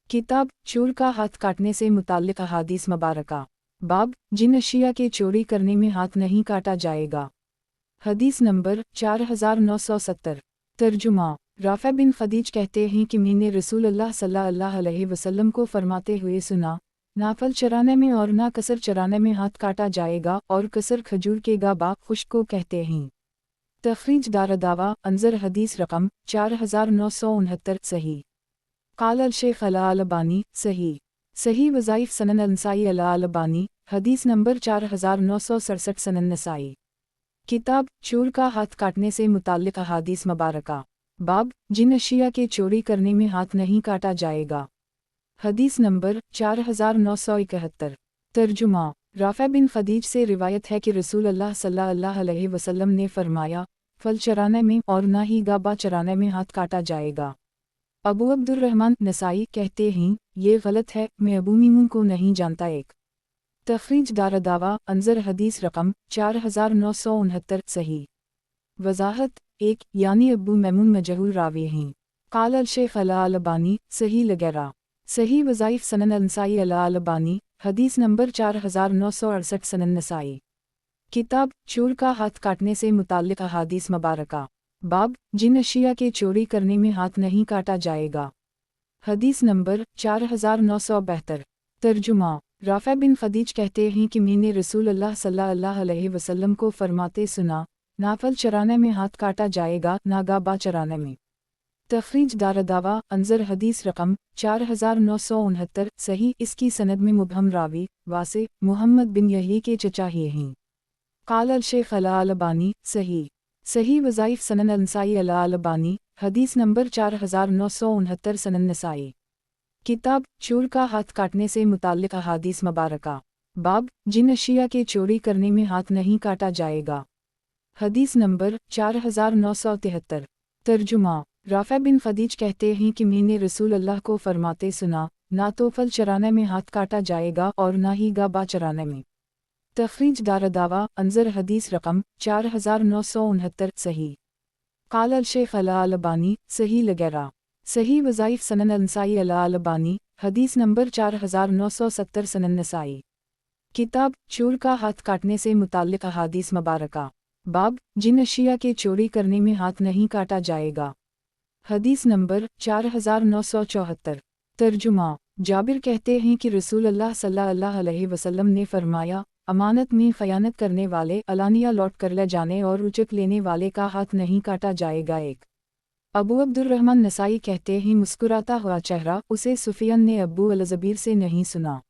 किताब चोर का हाथ काटने से मुताल्लिक़ अहादीस मुबारका। बाब जिन अशिया के चोरी करने में हाथ नहीं काटा जाएगा। हदीस नंबर 4970। तर्जुमा राफ़े बिन खदीज कहते हैं कि मैंने रसूल अल्लाह सल्लल्लाहु अलैहि वसल्लम को फरमाते हुए सुना, नाफल चराने में और ना कसर चराने में हाथ काटा जाएगा और कसर खजूर के गाबा खुश्क को कहते हैं। तखरीज दारदावा अंजर हदीस रकम 4969 सही। काल अल-शेख अल-अलबानी सही। सही वज़ाइफ सनन अल-नसाई अल-अलबानी हदीस नंबर 4967 सनन नसाई। किताब चोर का हाथ काटने से मुताल्लिक़ अहादीस मुबारका। बाब जिन अशिया के चोरी करने में हाथ नहीं काटा जाएगा। हदीस नंबर 4971। तर्जुमा राफ़े बिन खदीज से रिवायत है कि रसूल अल्लाह सल्लल्लाहु अलैहि वसल्लम ने फरमाया, फल चराने में और ना ही गाबा चराने में हाथ काटा जाएगा। अबू अब्दुर्रहमान नसाई कहते हैं, ये गलत है, मैं अबू मीमून को नहीं जानता। एक तखरीज दारदावा अंजर हदीस रकम 4969 सही। वज़ाहत 1 यानी अबू मैमून मजहूल रावी हैं। काल अल-शेख अल-अलबानी सही लगेरा। सही वज़ाइफ सनन अल-नसाई अल-अलबानी हदीस नंबर 4968 सनन नसाई। किताब चोर का हाथ काटने से मुताल्लिक़ अहादीस मुबारका। बाब जिन अशिया के चोरी करने में हाथ नहीं काटा जाएगा। हदीस नंबर 4972। तर्जुमा राफ़े बिन खदीज कहते हैं कि मैंने रसूल अल्लाह सल्लल्लाहु अलैहि वसल्लम को फरमाते सुना, नाफल चराने में हाथ काटा जाएगा, नागाबा चराने में। तखरीज दारदावा अंजर हदीस रकम 4969 सही। इसकी सनद में मुबहम रावी वासे मोहम्मद बिन यही के चचा ही हैं। काल अल-शेख अल-अलबानी सही। सही वज़ाइफ सनन अल-नसाई अल-अलबानी हदीस नंबर 4969 सनन नसाई। किताब चोर का हाथ काटने से मुताल्लिक़ अहादीस मुबारका। बाब जिन अशिया के चोरी करने में हाथ नहीं काटा जाएगा। हदीस नंबर 4973। तर्जुमा राफ़े बिन खदीज कहते हैं कि मैंने रसूल अल्लाह को फरमाते सुना, ना तो फल चराने में हाथ काटा जाएगा और ना ही गाबा चराने में। तखरीज दारदावा अंजर हदीस रकम 4969 सही। काल अल-शेख अल-अलबानी सही लगेरा। सही वज़ाइफ सनन अल-नसाई अल-अलबानी हदीस नंबर 4970 सनन नसाई। किताब चोर का हाथ काटने से मुताल्लिक़ अहादीस मुबारका। बाब जिन अशिया के चोरी करने में हाथ नहीं काटा जाएगा। हदीस नंबर 4974। तर्जुमा जाबिर कहते हैं कि रसूल अल्लाह सल्लल्लाहु अलैहि वसल्लम ने फरमाया, अमानत में खयानत करने वाले अलानिया लौट कर ले जाने और उचक लेने वाले का हाथ नहीं काटा जाएगा। एक अबू अब्दुर्रहमान नसाई कहते हैं, मुस्कुराता हुआ चेहरा उसे सुफियान ने अबू अल-ज़बीर से नहीं सुना।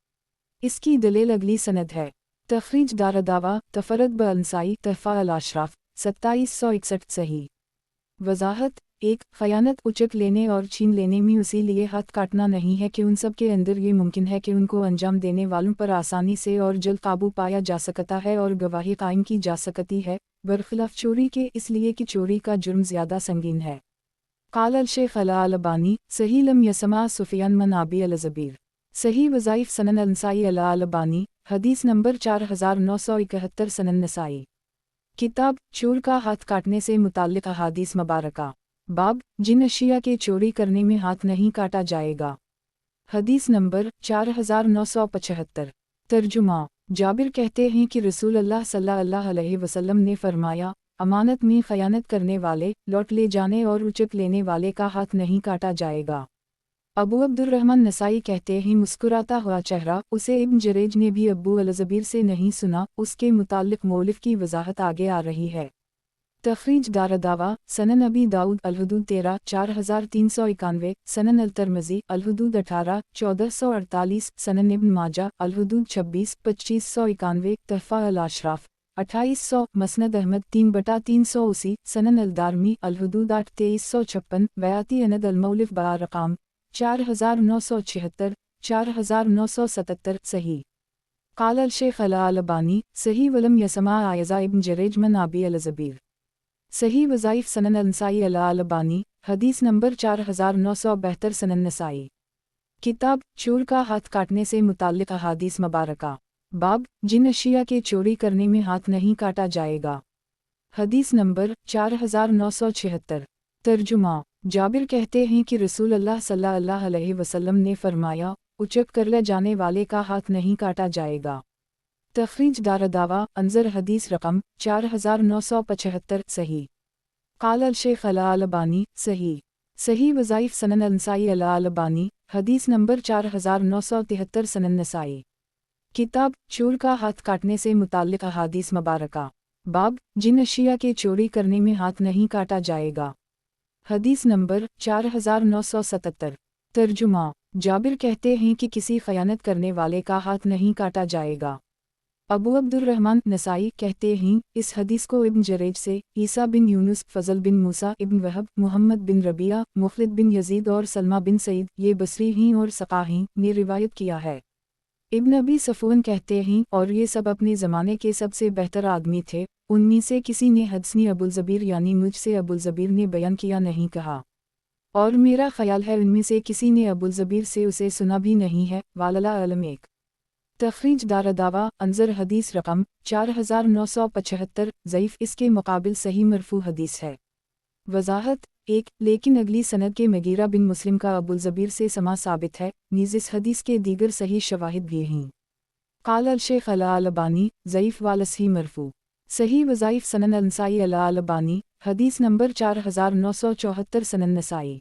इसकी दलील अगली सनद है। तखरीज दारदावा तफरद ब अंसाई तहफ़ा अल-अशराफ 2761 सही। वजाहत 1 खयानत उचक लेने और छीन लेने में उसी लिए हाथ काटना नहीं है कि उन सब के अंदर ये मुमकिन है कि उनको अंजाम देने वालों पर आसानी से और जल्द काबू पाया जा सकता है और गवाही कायम की जा सकती है, बरखिलाफ चोरी के, इसलिए कि चोरी का जुर्म ज़्यादा संगीन है। क़ाल अल-शेख अल-अलबानी सही लम यसमा सुफियान मन अबी अल-ज़बीर सही वज़ाइफ सनन अल-नसाई अल-अलबानी हदीस नंबर 4971 सनन नसाई। किताब चोर का हाथ काटने से मुताल्लिक़ अहादीस मुबारका। बाब जिन अशिया के चोरी करने में हाथ नहीं काटा जाएगा। हदीस नंबर 4975। तर्जुमा जाबिर कहते हैं कि रसूल अल्लाह सल्लल्लाहु अलैहि वसल्लम ने फरमाया, अमानत में खयानत करने वाले, लौट ले जाने और उचक लेने वाले का हाथ नहीं काटा जाएगा। अबू अब्दुर्रहमान नसाई कहते हैं, मुस्कुराता हुआ चेहरा उसे इब्न जरेज ने भी अबू अल-ज़बीर से नहीं सुना। उसके मुताल्लिक़ मौलिफ़ की वजाहत आगे आ रही है। तखरीज दारदावा सनन अबी दाऊद अल-हुदूद 13 4391, सनन अल-तिर्मिज़ी अल-हुदूद 18 1448, सनन इब्न माजा अल-हुदूद 26 2591, तहफ़ा अल-अशराफ 2800, मसनद अहमद 3/380, सनन अल-दारमी अल-हुदूद 8 2356, बयाती अनद अल-मौलिफ़ बरक़ाम 4976 4977 सही। क़ाल अल-शेख अल-अलबानी सही वलम यसमा आयज़ा इब्न जरेज मन अबी अल-ज़बीर सही वज़ाइफ सनन अल-नसाई अल-अलबानी हदीस नंबर 4972 सनन नसाई। किताब चोर का हाथ काटने से मुताल्लिक़ अहादीस मुबारका। बाब जिन अशिया के चोरी करने में हाथ नहीं काटा जाएगा। हदीस नंबर 4976। तर्जुमा जाबिर कहते हैं कि रसूल अल्लाह सल्लल्लाहु अलैहि वसल्लम ने फरमाया, उचक कर ले जाने वाले का हाथ नहीं काटा जाएगा। तखरीज दारदावा अंजर हदीस रकम 4975 सही। क़ाल अल-शेख अल-अलबानी सही। सही वज़ाइफ सनन अल-नसाई अल-अलबानी हदीस नंबर 4973 सनन नसाई। किताब चोर का हाथ काटने से मुताल्लिक़ अहादीस मुबारका। बाब जिन अशिया के चोरी करने में हाथ नहीं काटा जाएगा। हदीस नंबर 4977। तर्जुमा जाबिर कहते हैं कि किसी खयानत करने वाले का हाथ नहीं काटा जाएगा। अबू अब्दुर्रहमान नसाई कहते हैं, इस हदीस को इब्न जरेज से ईसा बिन यूनुस, फ़ज़ल बिन मूसा इब्न वहब, मोहम्मद बिन रबिया, मुख़लिद बिन यजीद और सलमा बिन सईद ये बसरी ही और सक़ाही ने रिवायत किया है। इब्न अबी सफ़ून कहते हैं, और ये सब अपने ज़माने के सबसे बेहतर आदमी थे। उनमें से किसी ने हदसनी अबुल-ज़बीर यानी मुझसे अबुल-ज़बीर ने बयान किया नहीं कहा, और मेरा ख़याल है उनमें से किसी ने अबुल-ज़बीर से उसे सुना भी नहीं है। वालला अलम। एक तखरीज दारदावा अंजर हदीस रकम 4975 ज़ईफ़ इसके मुकाबिल सही मरफू हदीस है। वजाहत 1 लेकिन अगली सनद के मगीरा बिन मुस्लिम का अबुल-ज़बीर से समा साबित है। नीज़ इस हदीस के दीगर सही शवाहिद भी हैं। क़ाल अल-शेख अल-अलबानी ज़ईफ़ वालसही मरफू सही वज़ाइफ सनन अल-नसाई अल-अलबानी हदीस नंबर 4974 सनन नसाई।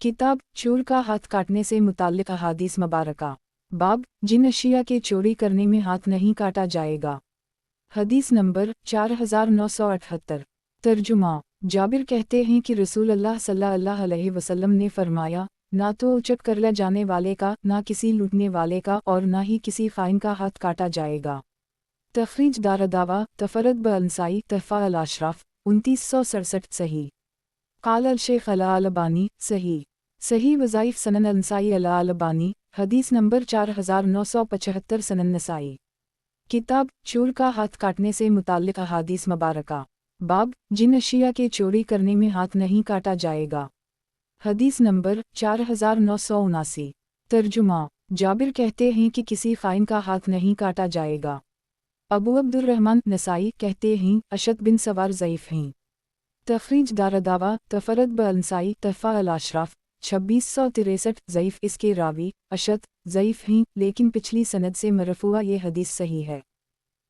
किताब चोर का हाथ काटने से मुताल्लिक़ अहादीस मुबारका। बाब जिन अशिया के चोरी करने में हाथ नहीं काटा जाएगा। हदीस नंबर 4978। तर्जुमा जाबिर कहते हैं कि रसूल अल्लाह सल्लल्लाहु अलैहि वसल्लम ने फरमाया, ना तो उचक कर ले जाने वाले का, ना किसी लूटने वाले का, और ना ही किसी ख़ाइन का हाथ काटा जाएगा। तखरीज दारदावा तफरद ब अंसाई तहफ़ा अल-अशराफ 2967 सही। क़ाल अल-शेख अल-अलबानी सही। सही वज़ाइफ सनन अल-नसाई अल-अलबानी हदीस नंबर 4975 सनन नसाई। किताब चोर का हाथ काटने से मुताल्लिक़ अहादीस मुबारका। बाब जिन अशिया के चोरी करने में हाथ नहीं काटा जाएगा। हदीस नंबर 4979। तर्जुमा जाबिर कहते हैं कि किसी ख़ाइन का हाथ नहीं काटा जाएगा। अबू अब्दुर्रहमान नसाई कहते हैं, अशद बिन सवार ज़ईफ़ हैं। तखरीज दारदावा तफरद ब अंसाई तहफ़ा अल-अशराफ 2663 ज़ईफ़ इसके रावी अशद ज़ईफ़ हैं, लेकिन पिछली सनद से मरफ़ूआ ये हदीस सही है।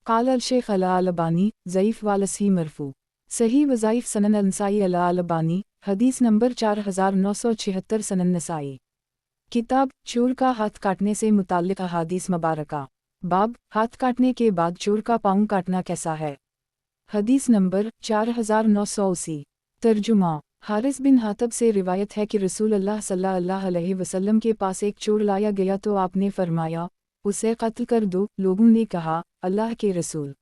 क़ाल अल-शेख अल-अलबानी ज़ईफ़ वालसही मरफ़ू सही वज़ाइफ सनन अल-नसाई अल-अलबानी हदीस नंबर 4976 सनन नसाई। किताब चोर का हाथ काटने से मुताल्लिक अहादीस मुबारका। बाब हाथ काटने के बाद चोर का पाँव काटना कैसा है। हदीस नंबर 4980। तर्जुमा। हारिस बिन हातब से रिवायत है कि रसूल अल्लाह सल्लल्लाहु अलैहि वसल्लम के पास एक चोर लाया गया तो आपने फरमाया, उसे कत्ल कर दो। लोगों ने कहा, अल्लाह के रसूल,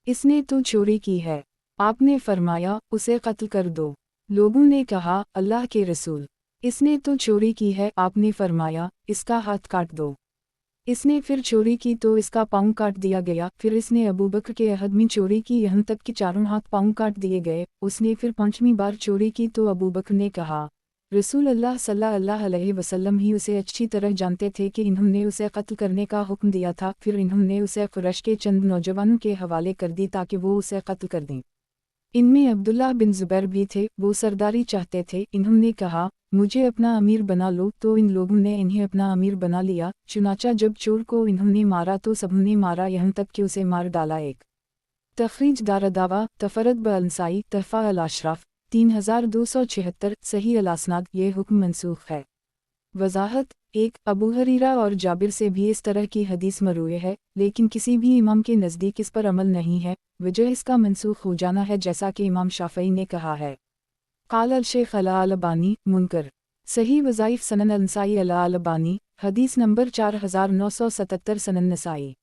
इसने तो चोरी की है। आपने फरमाया, उसे कत्ल कर दो। लोगों ने कहा, अल्लाह के रसूल, इसने तो चोरी की है। आपने फरमाया, इसका हाथ काट दो। इसने फिर चोरी की तो इसका पाँव काट दिया गया। फिर इसने अबू बकर के अहद में चोरी की, यहाँ तक कि चारों हाथ पाँव काट दिए गए। उसने फिर 5वीं बार चोरी की तो अबू बकर ने कहा, रसूल अल्लाह सल्लल्लाहु अलैहि वसल्लम ही उसे अच्छी तरह जानते थे कि इन्होंने उसे कत्ल करने का हुक्म दिया था। फिर इन्होंने उसे कुरैश के चंद नौजवानों के हवाले कर दी ताकि वो उसे कत्ल कर दें। इनमें अब्दुल्लाह बिन जुबैर भी थे, वो सरदारी चाहते थे। इन्होंने कहा, मुझे अपना अमीर बना लो, तो इन लोगों ने इन्हें अपना अमीर बना लिया। चुनाचा जब चोर को इन्होंने मारा तो सबने मारा, यहाँ तक कि उसे मार डाला। एक तखरीज दारदावा तफरत ब-अल-नसाई तहफ़ा अल-अशराफ 3276 सही अल-असनाद। ये हुक्म मनसूख है। वजाहत। एक अबू हरीरा और जाबिर से भी इस तरह की हदीस मरूए है, लेकिन किसी भी इमाम के नज़दीक इस पर अमल नहीं है। वजह इसका मनसूख हो जाना है, जैसा कि इमाम शाफ़ई ने कहा है। क़ाल अल-शेख अल-अलबानी मुनकर सही वज़ाइफ सनन अल-नसाई अल-अलबानी हदीस नंबर 4977 सनन नसाई।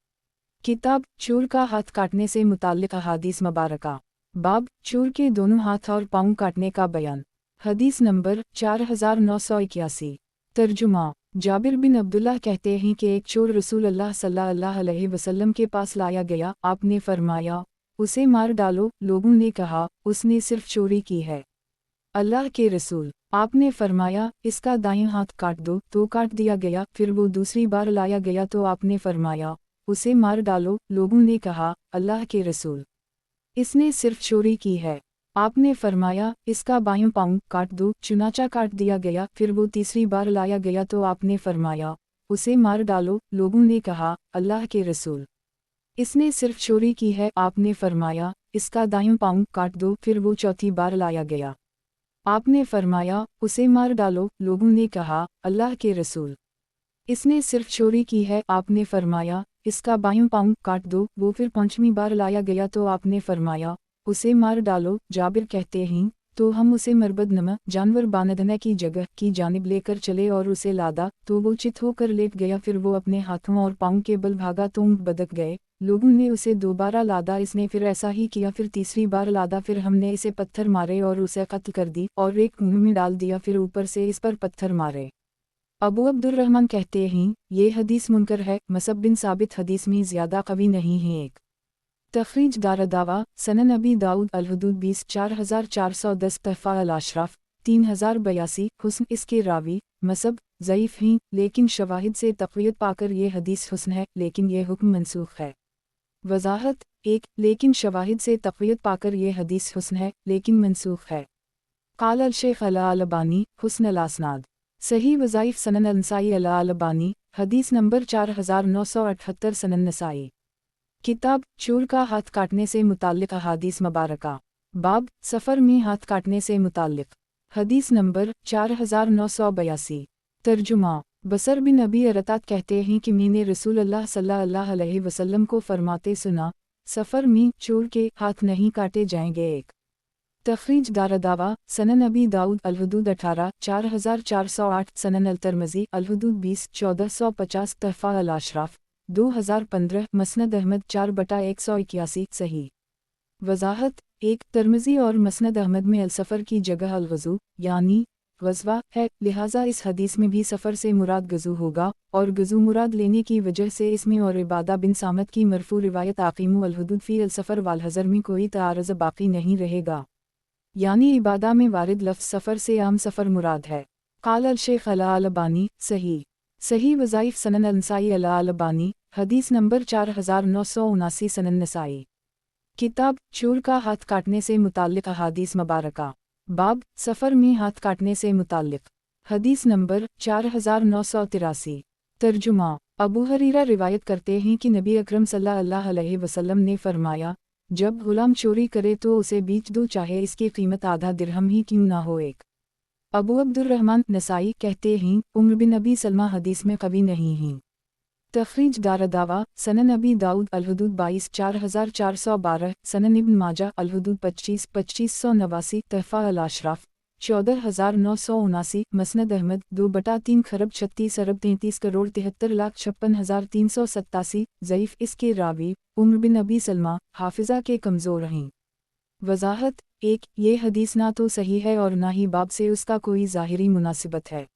किताब चोर का हाथ काटने से मुताल्लिक़ अहादीस मुबारका। बाब चोर के दोनों हाथ और पाँव काटने का बयान। हदीस नंबर 4981। तर्जुमा। जाबिर बिन अब्दुल्लाह कहते हैं कि एक चोर रसूल अल्लाह सल्लल्लाहु अलैहि वसल्लम के पास लाया गया। आपने फरमाया, उसे मार डालो। लोगों ने कहा, उसने सिर्फ चोरी की है। अल्लाह के रसूल, आपने फरमाया, इसका दायां हाथ काट दो। तो काट दिया गया। फिर वो दूसरी बार लाया गया तो आपने फरमाया, उसे मार डालो। लोगों ने कहा, अल्लाह के रसूल, इसने सिर्फ चोरी की है। आपने फरमाया, इसका बायां पाँव काट दो। चुनाचा काट दिया गया। फिर वो तीसरी बार लाया गया तो आपने फरमाया, उसे मार डालो। लोगों ने कहा, अल्लाह के रसूल, इसने सिर्फ चोरी की है। आपने फरमाया, इसका दायां पाँव काट दो। फिर वो चौथी बार लाया गया। आपने फरमाया, उसे मार डालो। लोगों ने कहा, अल्लाह के रसूल, इसने सिर्फ चोरी की है। आपने फरमाया, इसका बायां पाँव काट दो। वो फिर 5वीं बार लाया गया तो आपने फरमाया, उसे मार डालो। जाबिर कहते हैं, तो हम उसे मरबद नमा जानवर बानधने की जगह की जानिब लेकर चले और उसे लादा तो वो चित होकर लेट गया। फिर वो अपने हाथों और पाँव के बल भागा तो ऊँट बदक गए। लोगों ने उसे दोबारा लादा, इसने फिर ऐसा ही किया। फिर तीसरी बार लादा, फिर हमने इसे पत्थर मारे और उसे कत्ल कर दी और एक कुएं में डाल दिया। फिर ऊपर से इस पर पत्थर मारे। अबू अब्दुर्रहमान कहते हैं, ये हदीस मुनकर है। मसब बिन साबित हदीस में ज़्यादा कवी नहीं है। एक तखरीज दारदावा सनन अबी दाऊद अल-हुदूद 20 4410 तहफ़ा अल-अशराफ 3082 हुस्न इसके रावी मसब ज़ईफ़ हैं, लेकिन शवाहिद से तक़वियत पाकर ये हदीस हुस्न है, लेकिन ये हुक्म मनसूख है। वजाहत। एक लेकिन शवाहिद से तक़वियत पाकर ये हदीस हुस्न है, लेकिन मनसूख है। क़ाल अल-शेख अल-अलबानी हुस्न अल-असनाद सही वज़ाइफ सनन अल-नसाई अल-अलबानी हदीस नंबर 4978 सनन नसाई। किताब चोर का हाथ काटने से मुताल्लिक़ अहादीस मुबारका। बाब सफ़र में हाथ काटने से मुताल्लिक़ हदीस नंबर 4982। तर्जुमा। बसर बिन अबी अरतात कहते हैं कि मैंने रसूल अल्लाह सल्लल्लाहु अलैहि वसल्लम को फरमाते सुना, सफ़र में चोर के हाथ नहीं काटे जाएंगे। एक तखरीज दारदावा सनन अबी दाऊद अल-हुदूद 18 4408 सनन अल-तिरमिज़ी अल-हुदूद 20 1450 तहफ़ा अल-अशराफ 2015 मसनद अहमद 4/181 सही। वजाहत। एक तिरमिज़ी और मसनद अहमद में अल-सफ़र की जगह अल-गज़ू यानी ग़ज़वा है, लिहाजा इस हदीस में भी सफ़र से मुराद गज़ू होगा और गज़ू मुराद लेने की वजह से इसमें और इबादा बिन सामत की मरफू रिवायत आक़ीमु अल-हुदूद फ़ी अल-सफ़र वाल-हज़र में कोई तारज़ बाकी नहीं रहेगा, यानी इबादा में वारिद लफ्ज़ सफ़र से आम सफ़र मुराद है। क़ाल अल-शेख अल-अलबानी सही वज़ाइफ सनन अल-नसाई अल-अलबानी हदीस नंबर 4979 सनन नसाई। किताब चोर का हाथ काटने से मुताल्लिक़ अहादीस मुबारका। बाब सफ़र में हाथ काटने से मुताल्लिक़ हदीस नंबर 4983। तर्जुमा। अबू हरीरा रिवायत करते हैं कि नबी अकरम सल्लल्लाहु अलैहि वसल्लम ने फरमाया, जब गुलाम चोरी करे तो उसे बेच दो, चाहे इसकी कीमत आधा दिरहम ही क्यों ना हो। एक अबू अब्दुर्रहमान नसाई कहते हैं उम्र बिन अबी सलमा हदीस में कवी नहीं हैं। तखरीज दारदावा सनन अबी दाऊद अलहुदूद 22 4412 सनन इब्न माजा अलहुदूद 25 2589 तहफ़ा अल अशराफ 14979 मसनद अहमद 2/3 खरब 36 अरब 33 करोड़ 73,56,387 ज़ईफ़ इसके रावी उम्र बिन अबी सलमा हाफिज़ा के कमज़ोर हैं। वज़ाहत 1 ये हदीस ना तो सही है और ना ही बाब से उसका कोई ज़ाहिरी मुनासिबत है।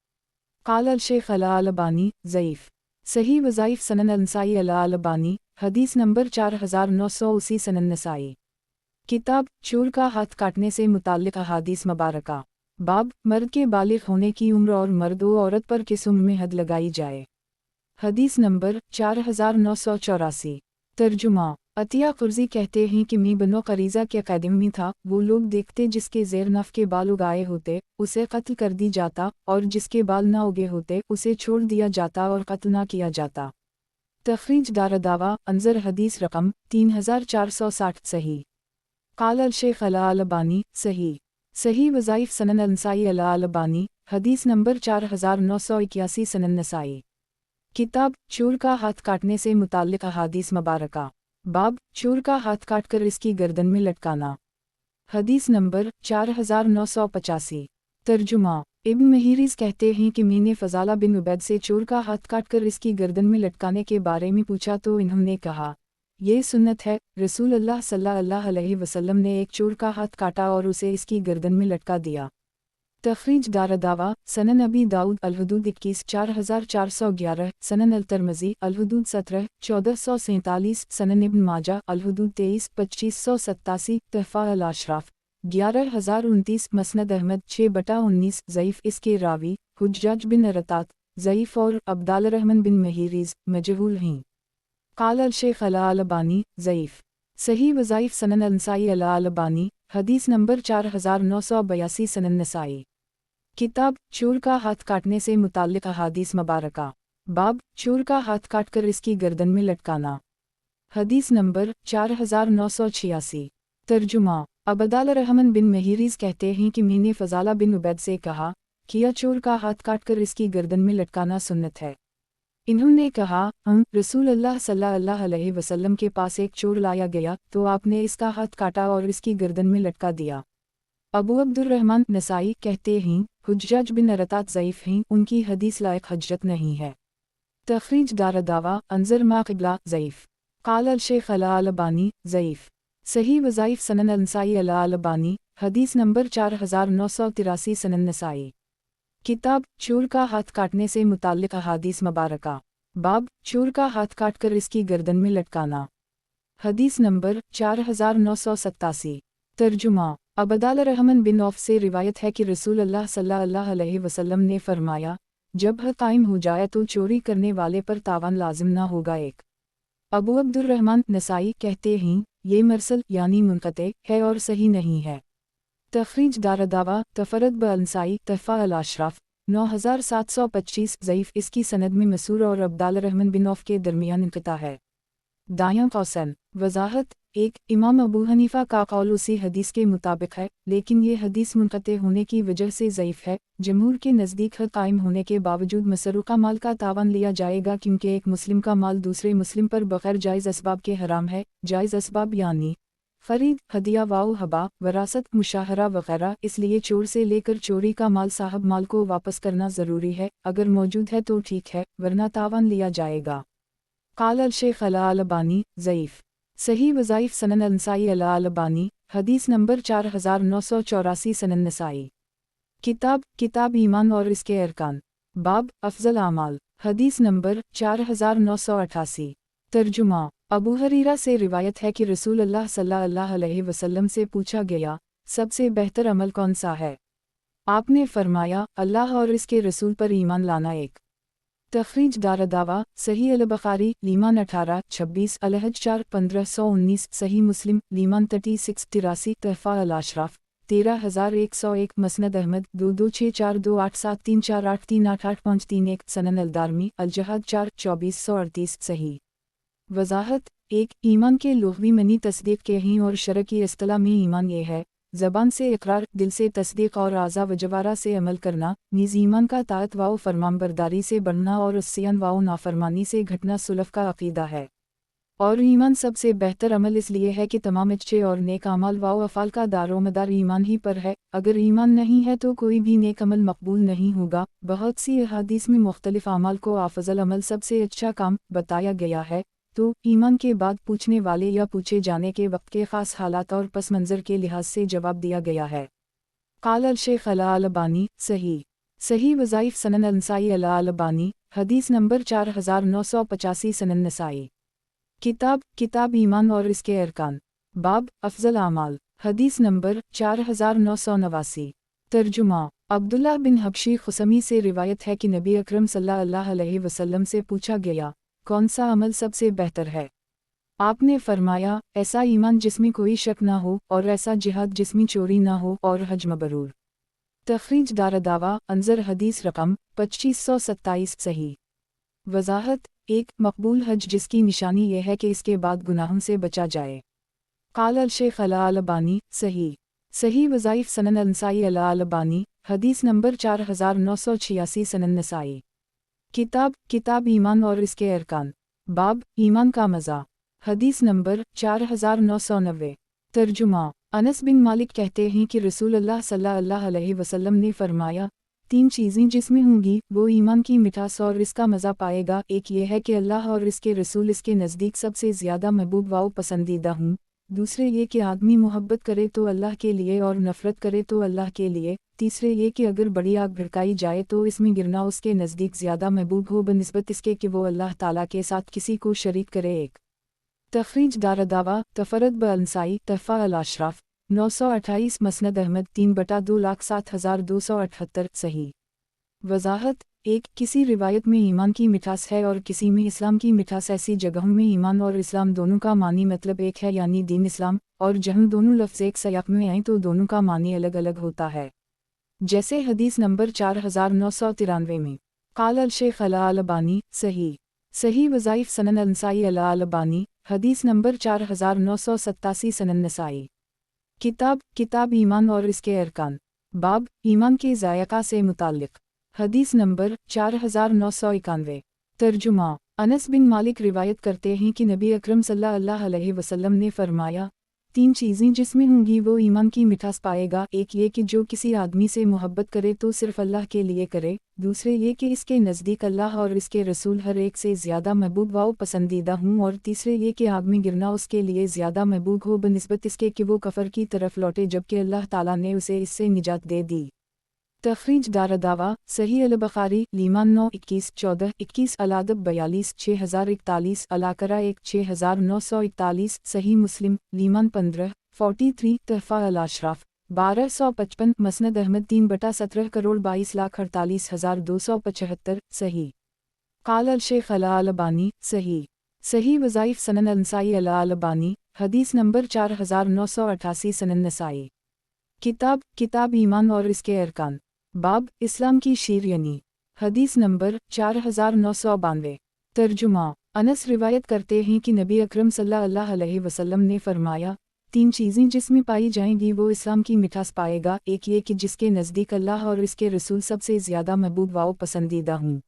क़ाल अल शेख अल अलबानी ज़ईफ़ सही वज़ाइफ़ सनन नसाई अल अलबानी हदीस नंबर 4980 सनन नसाई। किताब चोर का हाथ काटने से मुताल्लिक़ अहादीस मुबारका। बाब मर्द के बालिग़ होने की उम्र और मर्द व औरत पर किस उम्र में हद लगाई जाए। हदीस नंबर 4984। तर्जुमा अतिया कुर्ज़ी कहते हैं कि मी बनो क़रीज़ा के क़ैदिम में था, वो लोग देखते जिसके ज़ेर नफ़ के बाल उगाए होते उसे कत्ल कर दी जाता और जिसके बाल ना उगे होते उसे छोड़ दिया जाता और कत्ल ना किया जाता। तखरीज दारदावा अंज़र हदीस रकम 3460 सही। क़ाल अल शेख अल अलबानी सही सही वज़ाइफ़ सनन नसाई अल अलबानी हदीस नंबर 4981 सनन नसाई। किताब चोर का हाथ काटने से मुताल्लिक़ अहादीस मुबारका। बाब चोर का हाथ काटकर इसकी गर्दन में लटकाना। हदीस नंबर 4985। तर्जुमा इब्न महीरिज़ कहते हैं कि मैंने फ़ज़ाला बिन उबैद से चोर का हाथ काटकर इसकी गर्दन में लटकाने के बारे में पूछा तो इन्होंने कहा ये सुन्नत है, रसूल अल्लाह सल्लल्लाहु अलैहि वसल्लम ने एक चोर का हाथ काटा और उसे इसकी गर्दन में लटका दिया। तखरीज दारदावा सनन अबी दाऊद अलहुदूद 21 4411 सनन अल तिर्मिज़ी अलहुदूद 17 1447 सनन इब्न माजा अलहुदूद 23 2587 तहफ़ा अल अशराफ 11029 मसनद अहमद 6/19 ज़ईफ़ इसके रावी हुज्जाज बिन अरतात ज़ईफ़ और अब्दालरहमान बिन महीरीज़ मजहूल हैं। क़ाल अल शेख अल अलबानी ज़ईफ़ सही वज़ाइफ़ सनन नसाई अल अलबानी हदीस नंबर 4982 सनन नसाई। किताब चोर का हाथ काटने से मुताल्लिक़ अहादीस मुबारका। बाब चोर का हाथ काटकर इसकी गर्दन में लटकाना। हदीस नंबर 4986। तर्जुमा अब्दालरहमान बिन महीरीज़ कहते हैं कि मैंने फ़ज़ाला बिन उबैद से कहा किया चोर का हाथ काटकर इसकी गर्दन में लटकाना सुन्नत है। इन्होंने कहा रसूल अल्लाह सल्लल्लाहु अलैहि वसल्लम के पास एक चोर लाया गया तो आपने इसका हाथ काटा और इसकी गर्दन में लटका दिया। अबू अब्दुर्रहमान नसाई कहते हैं हुज्जाज बिन अरतात ज़ईफ़ हैं, उनकी हदीस लायक हजरत नहीं है। तखरीज दारदावा अंज़र मा क़िबला ज़ईफ़। क़ाल अल शेख अल अलबानी ज़ईफ़ सही वज़ाइफ़ सनन नसाई अल अलबानी हदीस नंबर 4983 सनन नसाई। किताब चोर का हाथ काटने से मुताल्लिक़ अहादीस मुबारका। बाब चोर का हाथ काटकर इसकी गर्दन में लटकाना। हदीस नंबर 4987। तर्जुमा अब्दालरहमान बिन औफ से रिवायत है कि रसूल अल्लाह सल्लल्लाहु अलैहि वसल्लम ने फरमाया जब हद कायम हो जाए तो चोरी करने वाले पर तावान लाजिम ना होगा। एक अबू अब्दुर्रहमान नसाई कहते हैं ये मरसल यानी मुनक़ते है और सही नहीं है। तखरीज दारदावा तफरद ब अंसाई तहफ़ा अल अशराफ 9725 ज़ईफ़ इसकी सनद में मसूर और अब्दालरहमान बिन औफ के दरमियान इंक़िता है। दायां कौसन वज़ाहत 1 इमाम अबू हनीफ़ा का कौल उसी हदीस के मुताबिक है लेकिन ये हदीस मुनक़ते होने की वजह से ज़ईफ़ है। जमहूर के नज़दीक हद कायम होने के बावजूद मसरूक़ा माल का तावान लिया जाएगा क्योंकि एक मुस्लिम का माल दूसरे मुस्लिम पर बग़ैर जायज़ असबाब के हराम है। जायज़ असबाब यानी ख़रीद हदिया वाओ हबा वरासत मुशाहरा वग़ैरह। इसलिए चोर से लेकर चोरी का माल साहब माल को वापस करना ज़रूरी है। अगर मौजूद है तो ठीक है वरना तावान लिया जाएगा। क़ाल अल शेख अल अलबानी ज़ईफ़ सही वज़ाइफ़ सनन नसाई अल अलबानी हदीस नंबर 4984 सनन नसाई। किताब ईमान और इसके अरकान। बाब अफ़ज़ल आमाल हदीस नंबर 4988। तर्जुमा अबू हरीरा से रिवायत है कि रसूल अल्लाह सल्लल्लाहु अलैहि वसल्लम से पूछा गया सबसे बेहतर अमल कौन सा है। आपने फरमाया अल्लाह और इसके रसूल पर ईमान लाना। एक तखरीज दारदावा सही अल बुखारी लीमान 18-26 अलहज 4-1519 सही मुस्लिम लीमान 36-83 तहफ़ा अल अशराफ 13101 मसनद अहमद 2264287348383531 सनन अल दारमी अल जहाद 4-2438 सही। वज़ाहत 1 ईमान के लुग़वी मनी तस्दीक़ के हैं और शरकी इस्तिलाह में ईमान ये है ज़बान से इकरार, दिल से तस्दीक और आज़ा व जवारा से अमल करना, नीज़ ईमान का ताअत व फरमानबरदारी से बढ़ना और इस्सियान व नाफरमानी से घटना सुलफ का अक़ीदा है। और ईमान सबसे बेहतर अमल इसलिए है कि तमाम अच्छे और नेक अमाल व अफ़ाल का दारोमदार ईमान ही पर है। अगर ईमान नहीं है तो कोई भी नेक अमल मकबूल नहीं होगा। बहुत सी अहादीस में मुख्तलिफ अमाल को अफ़ज़ल अमल सबसे अच्छा काम बताया गया है, तो ईमान के बाद पूछने वाले या पूछे जाने के वक्त के ख़ास हालात और पस मंज़र के लिहाज से जवाब दिया गया है। क़ाल अल-शेख अल-अलबानी सही वज़ाइफ़ सनन अल-नसाई अल-अलबानी, हदीस नंबर 4985 सनन नसाई। किताब ईमान और इसके अरकान, बाब अफ़ज़ल आमाल, हदीस नंबर 4989। तर्जुमा अब्दुल्लाह बिन हबशी खुसमी से रिवायत है कि नबी अकरम सल्लल्लाहु अलैहि वसल्लम से पूछा गया, कौन सा अमल सबसे बेहतर है? आपने फरमाया, ऐसा ईमान जिसमें कोई शक ना हो, और ऐसा जिहाद जिसमें चोरी ना हो, और हज मबरूर। तखरीज दारदावा अंजर, हदीस रकम 2527 सही। वज़ाहत 1. मकबूल हज जिसकी निशानी यह है कि इसके बाद गुनाहों से बचा जाए। क़ाल अल-शेख अल-अलबानी सही वज़ाइफ़ सनन अल-नसाई अल-अलबानी, हदीस नंबर 4986 सनन नसाई। किताब ईमान और इसके अरकान, बाब ईमान का मज़ा, हदीस नंबर 4990। तर्जुमा अनस बिन मालिक कहते हैं कि रसूलुल्लाह सल्लल्लाहु अलैहि वसल्लम ने फरमाया, 3 चीज़ें जिसमें होंगी वो ईमान की मिठास और इसका मज़ा पाएगा। एक ये है कि अल्लाह और इसके रसूल इसके नज़दीक सबसे ज़्यादा महबूब व पसंदीदा हूँ। दूसरे ये कि आदमी मोहब्बत करे तो अल्लाह के लिए और नफ़रत करे तो अल्लाह के लिए। तीसरे ये कि अगर बड़ी आग भड़काई जाए तो इसमें गिरना उसके नज़दीक ज़्यादा महबूब हो बनिस्बत इसके कि वो अल्लाह ताला के साथ किसी को शरीक करे। एक तखरीज दारदावा तफरद ब-अल-नसाई तहफ़ा अल-अशराफ 928 मसनद अहमद 3/2,07,278 सही। वज़ाहत 1. किसी रिवायत में ईमान की मिठास है और किसी में इस्लाम की मिठास। ऐसी जगहों में ईमान और इस्लाम दोनों का मानी मतलब एक है, यानी दीन इस्लाम, और जहाँ दोनों लफ्ज़ एक सयाक़ में आएँ तो दोनों का मानी अलग अलग होता है। जैसे हदीस नंबर 4993 में क़ाल अल-शेख अल-अलबानी सही वज़ाइफ़ सनन अल-नसाई अल-अलबानी, हदीस नंबर 4987 सनन नसाई। किताब ईमान और इसके अरकान, बाब ईमान के ज़ायक़ा से मुताल्लिक़, हदीस नंबर 4991। तर्जुमा अनस बिन मालिक रिवायत करते हैं कि नबी अकरम सल्लल्लाहु अलैहि वसल्लम ने फरमाया, 3 चीज़ें जिसमें होंगी वो ईमान की मिठास पाएगा। एक ये कि जो किसी आदमी से मोहब्बत करे तो सिर्फ़ अल्लाह के लिए करे। दूसरे ये कि इसके नज़दीक अल्लाह और इसके रसूल हर एक से ज़्यादा महबूब व पसंदीदा हूँ। और तीसरे ये कि आग में गिरना उसके लिए ज़्यादा महबूब हो बनिस्बत इसके कि वो कफ़र की तरफ लौटे जबकि अल्लाह ताला ने उसे इससे निजात दे दी। तखरीज दारदावा सही अल-बुखारी लीमान 9-21-14-21 अल-अदब 42-6041 अल-अक़रा 1-6941 सही मुस्लिम लीमान 15-43 तहफ़ा अल-अशराफ 1255 मसनद अहमद 3/17,22,48,275 सही। क़ाल अल-शेख अल-अलबानी सही वज़ाइफ़ सनन अल-नसाई अल-अलबानी, हदीस नंबर 4988 सनन नसाई। किताब ईमान और इसके अरकान, बाब इस्लाम की शीरयानी, हदीस नंबर 4992। तर्जुमा अनस रिवायत करते हैं कि नबी अकरम सल्लल्लाहु अलैहि वसल्लम ने फरमाया, 3 चीज़ें जिसमें पाई जाएंगी वो इस्लाम की मिठास पाएगा। एक ये कि जिसके नज़दीक अल्लाह और इसके रसूल सबसे ज़्यादा महबूब व पसंदीदा हूँ।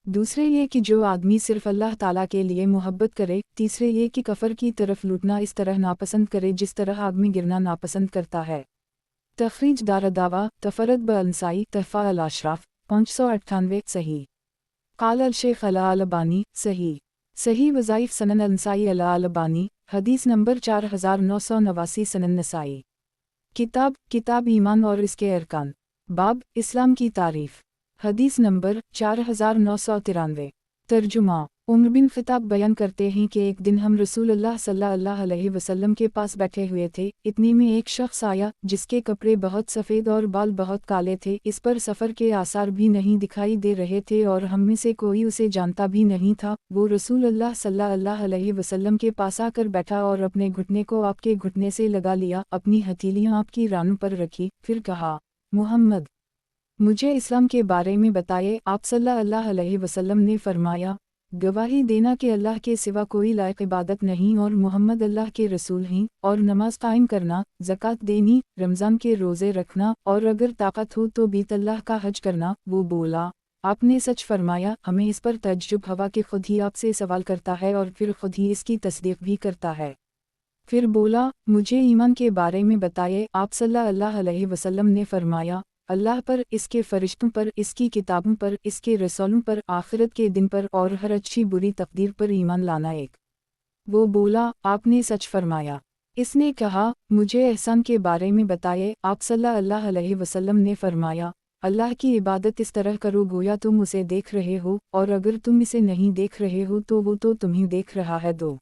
दूसरे ये कि जो आदमी सिर्फ़ अल्लाह ताला के लिए मोहब्बत करे। तीसरे ये कि कफ़र की तरफ लूटना इस तरह नापसंद करे जिस तरह आग में गिरना नापसंद करता है। तखरीज दारदावा तफरद ब-अल-नसाई तहफ़ा अल-अशराफ 598 सही। क़ाल अल-शेख अल-अलबानी सही वज़ाइफ़ सनन अल-नसाई अल-अलबानी, हदीस नंबर 4989 सनन नसाई। किताब ईमान और इसके अरकान, बाब इस्लाम की तारीफ़, हदीस नंबर 4993। तर्जुमा उमर बिन ख़िताब बयान करते हैं कि एक दिन हम रसूलुल्लाह सल्लल्लाहु अलैहि वसल्लम के पास बैठे हुए थे। इतने में एक शख्स आया जिसके कपड़े बहुत सफ़ेद और बाल बहुत काले थे। इस पर सफ़र के आसार भी नहीं दिखाई दे रहे थे और हम में से कोई उसे जानता भी नहीं था। वो रसूलुल्लाह सल्लल्लाहु अलैहि वसल्लम के पास आकर बैठा और अपने घुटने को आपके घुटने से लगा लिया, अपनी हथेलियाँ आपकी रानों पर रखी, फिर कहा, मुहम्मद, मुझे इस्लाम के बारे में बताइए। आप सल्लल्लाहु अलैहि वसल्लम ने फरमाया, गवाही देना कि अल्लाह के सिवा कोई लायक इबादत नहीं और मोहम्मद अल्लाह के रसूल हैं, और नमाज कायम करना, ज़कात देनी, रमज़ान के रोज़े रखना, और अगर ताकत हो तो बीत अल्लाह का हज करना। वो बोला, आपने सच फरमाया। हमें इस पर तज्जुब हुआ कि खुद ही आपसे सवाल करता है और फिर खुद ही इसकी तस्दीक भी करता है। फिर बोला, मुझे ईमान के बारे में बताइए। आप सल्लल्लाहु अलैहि वसल्लम ने फरमाया, अल्लाह पर, इसके फरिश्तों पर, इसकी किताबों पर, इसके रसूलों पर, आखिरत के दिन पर और हर अच्छी बुरी तकदीर पर ईमान लाना एक। वो बोला, आपने सच फरमाया। इसने कहा, मुझे एहसान के बारे में बताइए। आप सल्लल्लाहु अलैहि वसल्लम ने फरमाया, अल्लाह की इबादत इस तरह करो गोया तुम उसे देख रहे हो, और अगर तुम इसे नहीं देख रहे हो तो वो तो तुम्हें देख रहा है। दो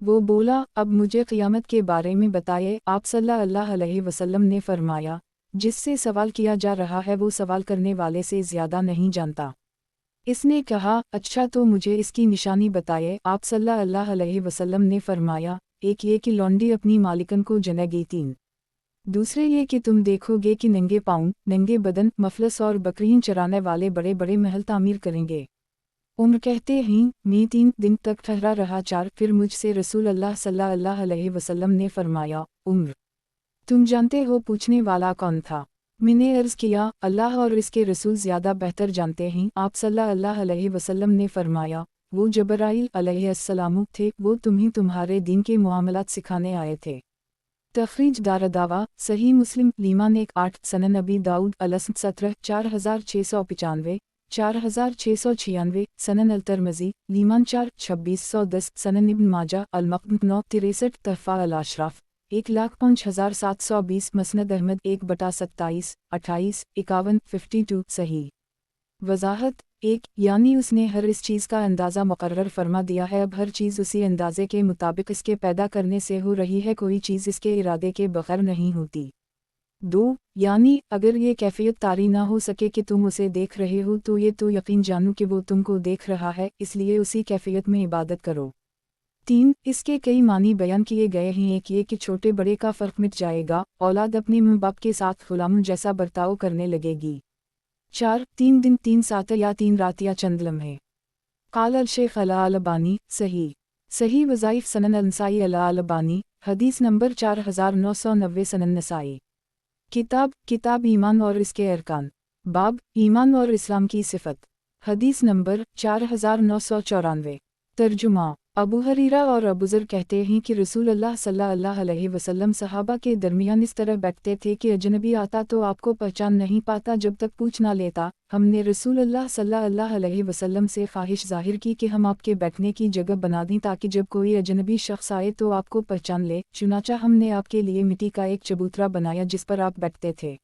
वो बोला, अब मुझे क़यामत के बारे में बताइए। आप सल्लल्लाहु अलैहि वसल्लम ने फरमाया, जिससे सवाल किया जा रहा है वो सवाल करने वाले से ज़्यादा नहीं जानता। इसने कहा, अच्छा तो मुझे इसकी निशानी बताइए। आप सल्लल्लाहु अलैहि वसल्लम ने फरमाया, एक ये कि लौंडी अपनी मालिकन को जनेगी, तीन दूसरे ये कि तुम देखोगे कि नंगे पाँव, नंगे बदन, मफलस और बकरियां चराने वाले बड़े बड़े महल तामीर करेंगे। उम्र कहते हैं, मैं 3 दिन तक ठहरा रहा। 4 फिर मुझसे रसूल अल्लाह सल्लल्लाहु अलैहि वसल्लम ने फरमाया, उम्र तुम जानते हो पूछने वाला कौन था? मैंने अर्ज़ किया, अल्लाह और इसके रसूल ज़्यादा बेहतर जानते हैं। आप सल्लल्लाहु अलैहि वसल्लम ने फरमाया, वो जबराइल अलैहिस्सलाम थे, वो तुम्हें तुम्हारे दीन के मुआमलात सिखाने आए थे। तखरीज दारदावा, सही मुस्लिम, लीमान 1-8, सनन अबी दाऊद अलसन 17, 4695, 4696, सनन अल-तिरमिज़ी, लीमान 4, 2610, सनन इब्न माजा अल-मक़दम 9, 63, तहफ़ा अल-अशराफ 1,05,720, मसनद अहमद 1/27, 28, 51, 52, सही। वज़ाहत 1, यानी उसने हर इस चीज़ का अंदाज़ा मुकर्रर फरमा दिया है। अब हर चीज़ उसी अंदाज़े के मुताबिक इसके पैदा करने से हो रही है, कोई चीज़ इसके इरादे के बग़ैर नहीं होती। 2, यानी अगर ये कैफ़ियत तारी ना हो सके कि तुम उसे देख रहे हो तो ये तो यकीन जानो कि वो तुमको देख रहा है, इसलिए उसी कैफ़ियत में इबादत करो। 3, इसके कई मानी बयान किए गए हैं। एक ये कि छोटे बड़े का फ़र्क मिट जाएगा, औलाद अपने माँ बाप के साथ ग़ुलामों जैसा बर्ताव करने लगेगी। 4, 3 दिन 3 सात या 3 रात या चंद लम्हे। क़ाल अल-शेख़ अल-अलबानी, सही वज़ाइफ़ सनन अल-नसाई अल-अलबानी, हदीस नंबर 4990, सनन नसाई। किताब ईमान और इसके अरकान। बाब, ईमान और इस्लाम की सिफ़त। हदीस नंबर 4994। तर्जुमा। अबू हरीरा और अबूज़र कहते हैं कि रसूल अल्लाह सल्लल्लाहु अलैहि वसल्लम सहाबा के दरमियान इस तरह बैठते थे कि अजनबी आता तो आपको पहचान नहीं पाता जब तक पूछ ना लेता। हमने रसूल अल्लाह सल्लल्लाहु अलैहि वसल्लम से ख्वाहिश ज़ाहिर की कि हम आपके बैठने की जगह बना दें ताकि जब कोई अजनबी शख्स आए तो आपको पहचान ले। चुनाचा हमने आपके लिए मिट्टी का एक चबूतरा बनाया जिस पर आप बैठते थे।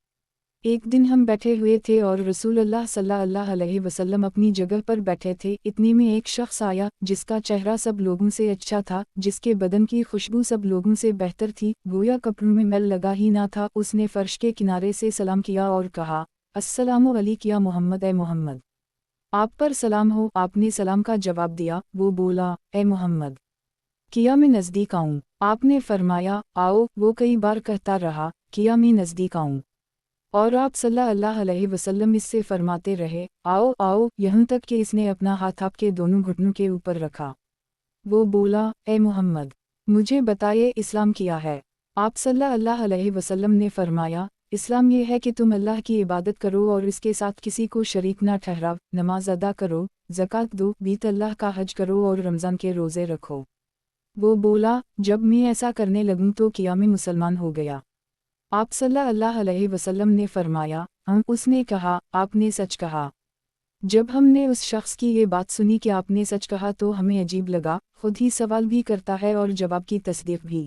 एक दिन हम बैठे हुए थे और रसूल अल्लाह सल्लल्लाहु अलैहि वसल्लम अपनी जगह पर बैठे थे। इतने में एक शख्स आया जिसका चेहरा सब लोगों से अच्छा था, जिसके बदन की खुशबू सब लोगों से बेहतर थी, गोया कपड़ों में मैल लगा ही ना था। उसने फर्श के किनारे से सलाम किया और कहा, अस्सलामु अलैका या मोहम्मद, ए मोहम्मद, आप पर सलाम हो। आपने सलाम का जवाब दिया। वो बोला, ए मोहम्मद, किया मैं नज़दीक आऊँ? आपने फरमाया, आओ। वो कई बार कहता रहा, किया मैं नज़दीक आऊँ? और आप सल्लल्लाहु अलैहि वसल्लम इससे फरमाते रहे, आओ आओ, यहाँ तक कि इसने अपना हाथ आपके दोनों घुटनों के ऊपर रखा। वो बोला, ए मोहम्मद, मुझे बताइए इस्लाम क्या है? आप सल्लल्लाहु अलैहि वसल्लम ने फरमाया, इस्लाम ये है कि तुम अल्लाह की इबादत करो और इसके साथ किसी को शरीक ना ठहराओ, नमाज अदा करो, ज़कात दो, बीत अल्लाह का हज करो और रमज़ान के रोज़े रखो। वो बोला, जब मैं ऐसा करने लगूँ तो किया मैं मुसलमान हो गया। आप सल्लल्लाहु अलैहि वसल्लम ने फरमाया, उसने कहा, आपने सच कहा। जब हमने उस शख्स की ये बात सुनी कि आपने सच कहा तो हमें अजीब लगा, खुद ही सवाल भी करता है और जवाब की तस्दीक भी।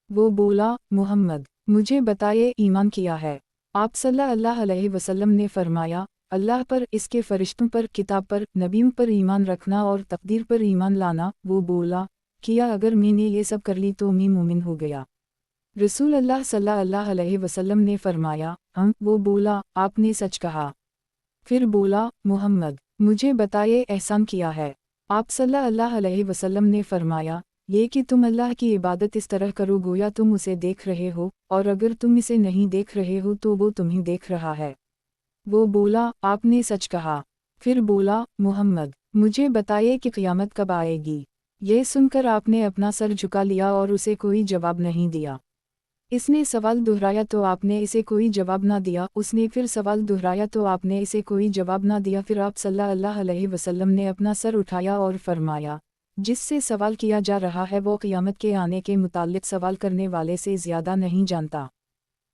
वो बोला, मोहम्मद, मुझे बताइए ईमान क्या है? आप सल्लल्लाहु अलैहि वसल्लम ने फरमाया, अल्लाह पर, इसके फरिश्तों पर, किताब पर, नबियों पर ईमान रखना और तकदीर पर ईमान लाना। वो बोला, किया अगर मैंने ये सब कर ली तो मैं मोमिन हो गया। रसूल अल्लाह सल्लल्लाहु अलैहि वसल्लम ने फरमाया, वो बोला, आपने सच कहा। फिर बोला, मोहम्मद, मुझे बताइए एहसान क्या है? आप सल्लल्लाहु अलैहि वसल्लम ने फरमाया, ये कि तुम अल्लाह की इबादत इस तरह करो गोया तुम उसे देख रहे हो, और अगर तुम इसे नहीं देख रहे हो तो वो तुम्हें देख रहा है। वो बोला, आपने सच कहा। फिर बोला, मोहम्मद, मुझे बताइए कि क़यामत कब आएगी। यह सुनकर आपने अपना सर झुका लिया और उसे कोई जवाब नहीं दिया। इसने सवाल दोहराया तो आपने इसे कोई जवाब ना दिया। उसने फिर सवाल दोहराया तो आपने इसे कोई जवाब ना दिया। फिर आप सल्लल्लाहु अलैहि वसल्लम ने अपना सर उठाया और फरमाया, जिससे सवाल किया जा रहा है वो क़यामत के आने के मुताल्लिक़ सवाल करने वाले से ज़्यादा नहीं जानता।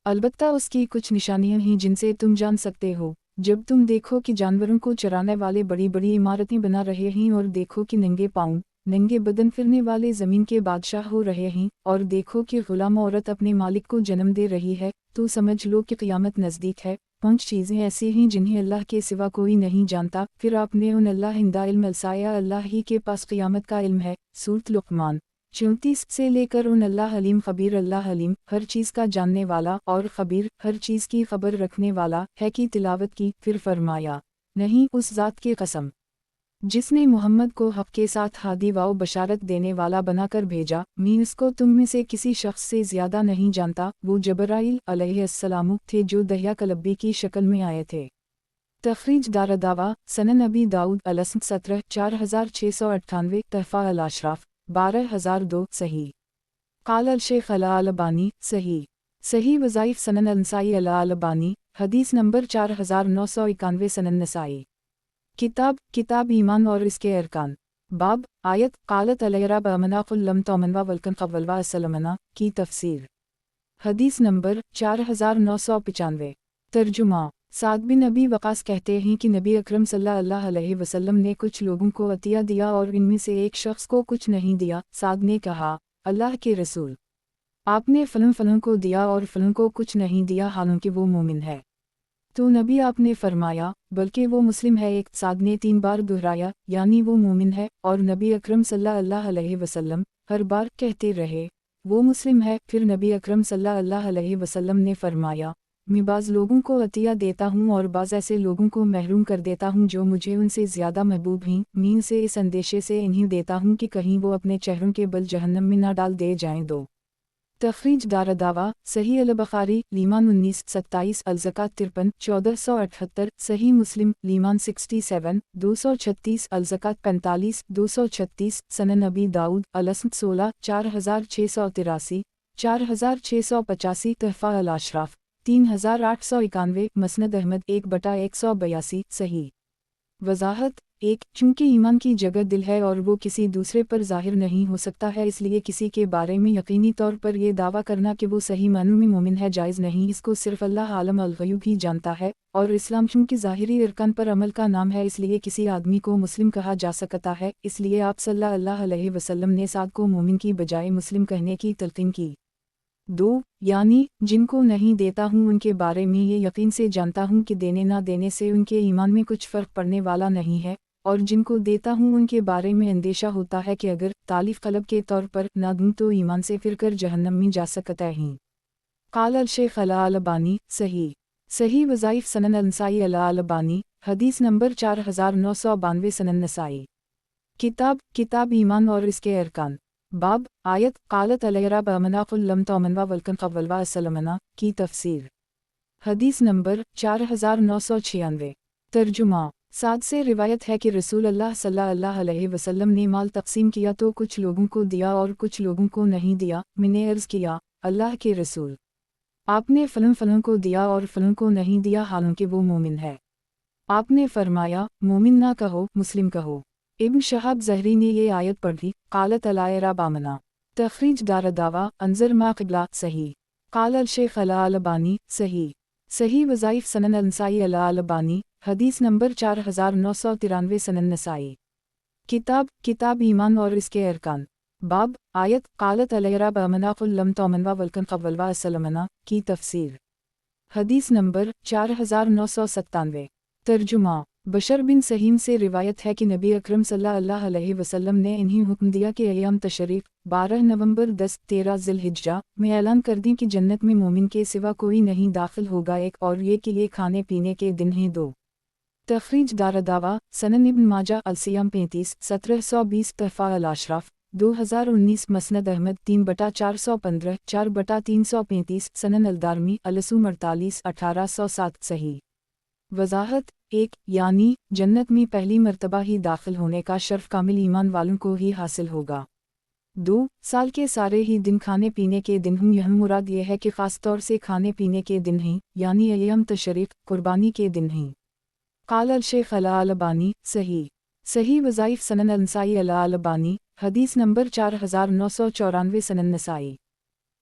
अलबत्ता उसकी कुछ निशानियां हैं जिनसे तुम जान सकते हो। जब तुम देखो कि जानवरों को चराने वाले बड़ी बड़ी इमारतें बना रहे हैं, और देखो कि नंगे पाँव नंगे बदन फिरने वाले ज़मीन के बादशाह हो रहे हैं, और देखो कि ग़ुलाम औरत अपने मालिक को जन्म दे रही है, तो समझ लो कि क़यामत नज़दीक है। 5 चीज़ें ऐसी हैं जिन्हें अल्लाह के सिवा कोई नहीं जानता। फिर आपने उन अल्लाह इंदा इल्म अलसाया, अल्लाह ही के पास क़यामत का इल्म है। सूरत लुक़मान 34 से लेकर उन अल्लाह हलीम ख़बीर, अल्लाह हलीम हर चीज़ का जानने वाला और ख़बीर हर चीज़ की खबर रखने वाला है की तिलावत की। फिर फरमाया, नहीं उस ज़ात की कसम जिसने मोहम्मद को हक़ के साथ हादी व बशारत देने वाला बनाकर भेजा, मैं इसको तुम में से किसी शख्स से ज़्यादा नहीं जानता। वो जबराइल अलैहिस्सलाम थे जो दहिया कलब्बी की शक्ल में आए थे। तख़रीज दारदावा सनन नबी दाऊद अलस्म 17 4698 तहफ़ा अल अशराफ 12002 सही। क़ाल अल शेख अल अलबानी सही वज़ाइफ़ सनन नसाई अल अलबानी हदीस नंबर 4991 सनन नसाई। किताब ईमान और इसके अरकान। बाब आयत क़ालत अलैरब अमनाक़ुल लम तौमनवा वल्कन क़व्वलवा असलमना की तफ़सीर। हदीस नंबर 4995। तर्जुमा साद बिन नबी वक़ास कहते हैं कि नबी अकरम सल्लल्लाहु अलैहि वसल्लम ने कुछ लोगों को अतिया दिया और इनमें से एक शख्स को कुछ नहीं दिया। साद ने कहा, अल्लाह के रसूल, आपने फ़लन को दिया और फ़लन को कुछ नहीं दिया, हालांकि वो मोमिन है। तो नबी आपने फरमाया, बल्कि वो मुस्लिम है। एक साद ने 3 बार दोहराया, यानी वो मोमिन है, और नबी अकरम सल्लल्लाहु अलैहि वसल्लम हर बार कहते रहे, वो मुस्लिम है। फिर नबी अकरम सल्लल्लाहु अलैहि वसल्लम ने फरमाया, मैं बाज़ लोगों को अतिया देता हूँ और बाज़ ऐसे लोगों को महरूम कर देता हूँ जो मुझे उनसे ज़्यादा महबूब हैं। मैं उसे इस अंदेशे से इन्हें देता हूँ कि कहीं वो अपने चेहरों के बल जहन्नम में ना डाल दे जाएं। दो तख़रीज दारदावा सही अल बुखारी लीमान 1927 अल ज़कात 53 1478 सही मुस्लिम लीमान 67 236 अल ज़कात 45 236 सनन नबी दाऊद अलस्म 16 4683 4685 तहफ़ा अल अशराफ 3891 मसनद अहमद 1/182 सही। वज़ाहत 1 चूँकि ईमान की जगह दिल है और वो किसी दूसरे पर ज़ाहिर नहीं हो सकता है, इसलिए किसी के बारे में यकीनी तौर पर यह दावा करना कि वो सही मानों में मोमिन है जायज़ नहीं। इसको सिर्फ़ अल्लाह आलम अल-ग़यूब ही जानता है। और इस्लाम चूँकि ज़ाहिरी अरकान पर अमल का नाम है, इसलिए किसी आदमी को मुस्लिम कहा जा सकता है। इसलिए आप सल्लल्लाहु अलैहि वसल्लम ने साद को मोमिन की बजाय मुस्लिम कहने की तलक़ीन की। 2 यानी जिनको नहीं देता हूँ उनके बारे में ये यकीन से जानता हूँ कि देने ना देने से उनके ईमान में कुछ फ़र्क पड़ने वाला नहीं है, और जिनको देता हूँ उनके बारे में अंदेशा होता है कि अगर तालीफ़ क़लब के तौर पर ना दूँ तो ईमान से फिर कर जहन्नम में जा सकता है। क़ाल अल शेख अल अलबानी सही वज़ाइफ़ सनन नसाई अल अलबानी हदीस नंबर 4992 सनन नसाई। किताब ईमान और इसके अरकान। बाब आयत क़ालत अलैरब अमनाक़ुल लम तौमनवा वल्कन क़व्वलवा असलमना की तफ़सीर। हदीस नंबर 4996। तर्जुमा साद से रिवायत है कि रसूल अल्लाह सल्लल्लाहु अलैहि वसल्लम ने माल तक़सीम किया तो कुछ लोगों को दिया और कुछ लोगों को नहीं दिया। मैंने अर्ज़ किया, अल्लाह के रसूल, आपने फ़लन को दिया और फ़लन को नहीं दिया, हालांकि वो मोमिन है। आपने फरमाया, मोमिन ना कहो, मुस्लिम कहो। इब्न शहाब ज़हरी ने ये आयत पढ़ी। क़ालत अलैरब आमना। तख़रीज दारदावा अंज़र मा क़िबला सही। क़ाल अल शेख अल अलबानी सही वज़ाइफ़ सनन नसाई अल अलबानी हदीस नंबर 4993 सनन नसाई। किताब ईमान और इसके अरकान। बाब आयत क़ालत अलैरब अमनाक़ुल लम तौमनवा वल्कन क़व्वलवा असलमना की तफ़सीर। हदीस नंबर 4997। तर्जुमा बशर बिन सहीम से रिवायत है कि नबी अकरम सल्लल्लाहु अलैहि वसल्लम ने इन्हें हुक्म दिया कि अय्याम तशरीफ़ 12 नवंबर 10-13 ज़िलहिज्जा में ऐलान कर दें कि जन्नत में मोमिन के सिवा कोई नहीं दाखिल होगा। एक और ये कि ये खाने पीने के दिन हैं। 2 तख़रीज दारदावा सनन इब्न माजा अल-सियाम 35 1720 तहफ़ा अल अशराफ 2019 मसनद अहमद 3/415 4/335 सनन अल-दारमी अल-सूम 48 1807 सही। वज़ाहत 1 यानी जन्नत में पहली मर्तबा ही दाखिल होने का शर्फ कामिल ईमान वालों को ही हासिल होगा। 2 साल के सारे ही दिन खाने पीने के दिन हूँ। यह मुराद ये है कि ख़ास तौर से खाने पीने के दिन हैं, यानी अय्याम तशरीक़ कुर्बानी के दिन हैं। क़ाल अल-शेख अल-अलबानी सही वज़ाइफ सनन अल-नसाई अल-अलबानी हदीस नंबर 4994 सनन नसाई।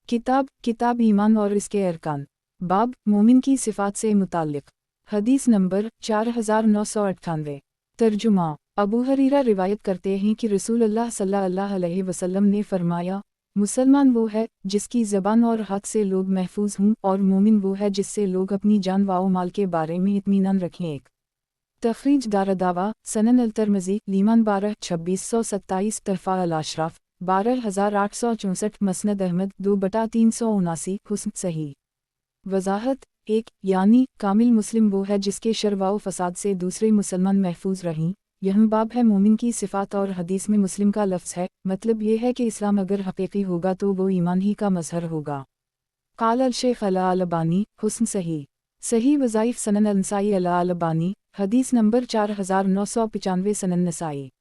किताब ईमान और इसके अरकान, बाब मोमिन की सिफ़ात से मुताल्लिक़, हदीस नंबर 4998। तर्जुमा अबू हरीरा रिवायत करते हैं कि रसूलुल्लाह सल्लल्लाहु अलैहि वसल्लम ने फरमाया, मुसलमान वो है जिसकी ज़बान और हाथ से लोग महफूज हों, और मोमिन वो है जिससे लोग अपनी जान व माल के बारे में इत्मीनान रखें। एक तखरीज दारदावा सनन अल-तिरमिज़ी लीमान 12 2627 तरफ़ा अल-अशराफ 12864 मसनद अहमद 2/379 हुस्न सही। वज़ाहत 1 यानी कामिल मुस्लिम वो है जिसके शर्वाओ फसाद से दूसरे मुसलमान महफूज रहें। यह बाब है मोमिन की सिफ़ात और हदीस में मुस्लिम का लफ्ज़ है, मतलब ये है कि इस्लाम अगर हकीकी होगा तो वो ईमान ही का मज़हर होगा। क़ाल अल-शेख अल-अलबानी हुस्न सही वज़ाइफ सनन अल-नसाई अल-अलबानी हदीस नंबर 4995 सनन नसाई।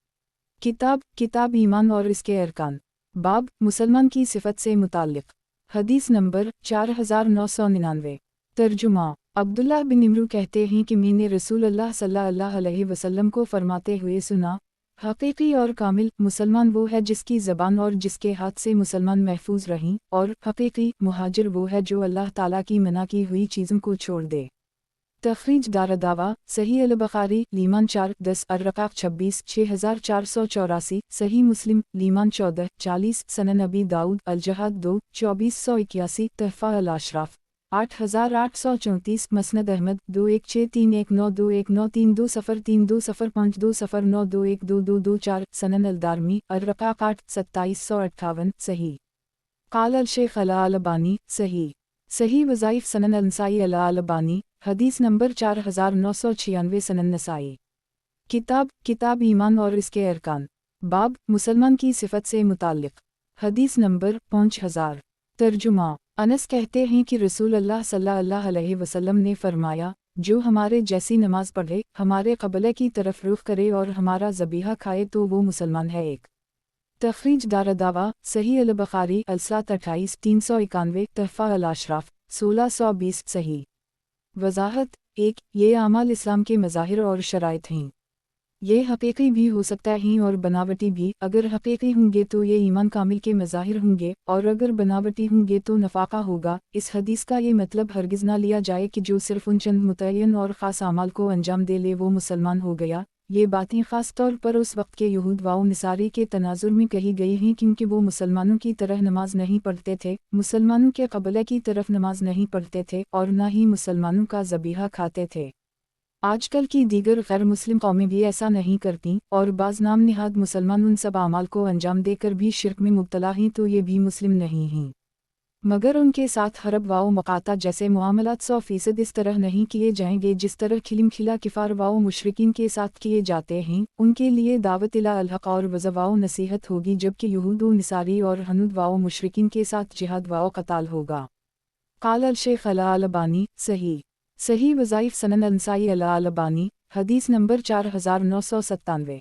किताब ईमान और इसके अरकान, बाब मुसलमान की सिफ़त से मुताल्लिक़, हदीस नंबर 4999। तर्जुमा अब्दुल्लाह बिन इमरू कहते हैं कि मैंने रसूलुल्लाह सल्लल्लाहु अलैहि वसल्लम को फरमाते हुए सुना, हकीकी और कामिल मुसलमान वो है जिसकी ज़बान और जिसके हाथ से मुसलमान महफूज रहें, और हकीकी मुहाजिर वो है जो अल्लाह ताला की मना की हुई चीज़ों को छोड़ दे। तखरीज दारदावा सही अल-बुखारी लीमान 4-10 अर-रकाक़ 26 6484 सही मुस्लिम लीमान 14-40 सनन अबी दाऊद अल-जहाद 2 2481 तहफ़ा अल-अशराफ 8834 मसनद अहमद 21631921920320520520921224 सनन अल-दारमी अर-रकाक़ 8 2758 सही। क़ाल अल-शेख अल-अलबानी सही वज़ाइफ सनन अल-नसाई अल-अलबानी हदीस नंबर 4996 सनन नसाई। किताब ईमान और इसके अरकान, बाब मुसलमान की सिफ़त से मुताल्लिक़, हदीस नंबर 5000। तर्जुमा अनस कहते हैं कि रसूलुल्लाह सल्लल्लाहु अलैहि वसल्लम ने फरमाया, जो हमारे जैसी नमाज पढ़े, हमारे क़िबला की तरफ रुख करे और हमारा ज़बीहा खाए तो वो मुसलमान है। एक तखरीज दारदावा सही अल-बुखारी अल-सात 28 391 तहफ़ा अल-अशराफ 1620 सही। वज़ाहत 1 ये आमाल इस्लाम के मज़ाहिर और शराइत हैं। ये हकीकी भी हो सकता है और बनावटी भी। अगर हकीकी होंगे तो ये ईमान कामिल के मज़ाहिर होंगे, और अगर बनावटी होंगे तो नफाका होगा। इस हदीस का ये मतलब हरगिज़ ना लिया जाए कि जो सिर्फ उन चंद मुतय्यन और ख़ास आमाल को अंजाम दे ले वो मुसलमान हो गया। ये बातें ख़ास तौर पर उस वक्त के यहूद व नसारी के तनाजुर में कही गई हैं, क्योंकि वो मुसलमानों की तरह नमाज नहीं पढ़ते थे, मुसलमानों के क़िबला की तरफ नमाज नहीं पढ़ते थे, और ना ही मुसलमानों का ज़बीहा खाते थे। आजकल की दीगर गैर मुस्लिम कौमें भी ऐसा नहीं करती, और बाज़ नाम निहाद मुसलमान उन सब आमाल को अंजाम देकर भी शिर्क में मुब्तला हैं तो ये भी मुस्लिम नहीं हैं। मगर उनके साथ हरब व मकाता जैसे मुआमलात 100% इस तरह नहीं किए जाएंगे जिस तरह खिलमखिला किफ़ार व मुशरिकीन के साथ किए जाते हैं। उनके लिए दावत इला अल हक़ और वज़ा व नसीहत होगी, जबकि यहूद व नसारी और हनूद व मुशरिकीन के साथ जिहाद व क़ताल होगा। क़ाल अल-शेख अल-अलबानी सही वज़ाइफ सनन अल-नसाई अल-अलबानी हदीस नंबर 4997।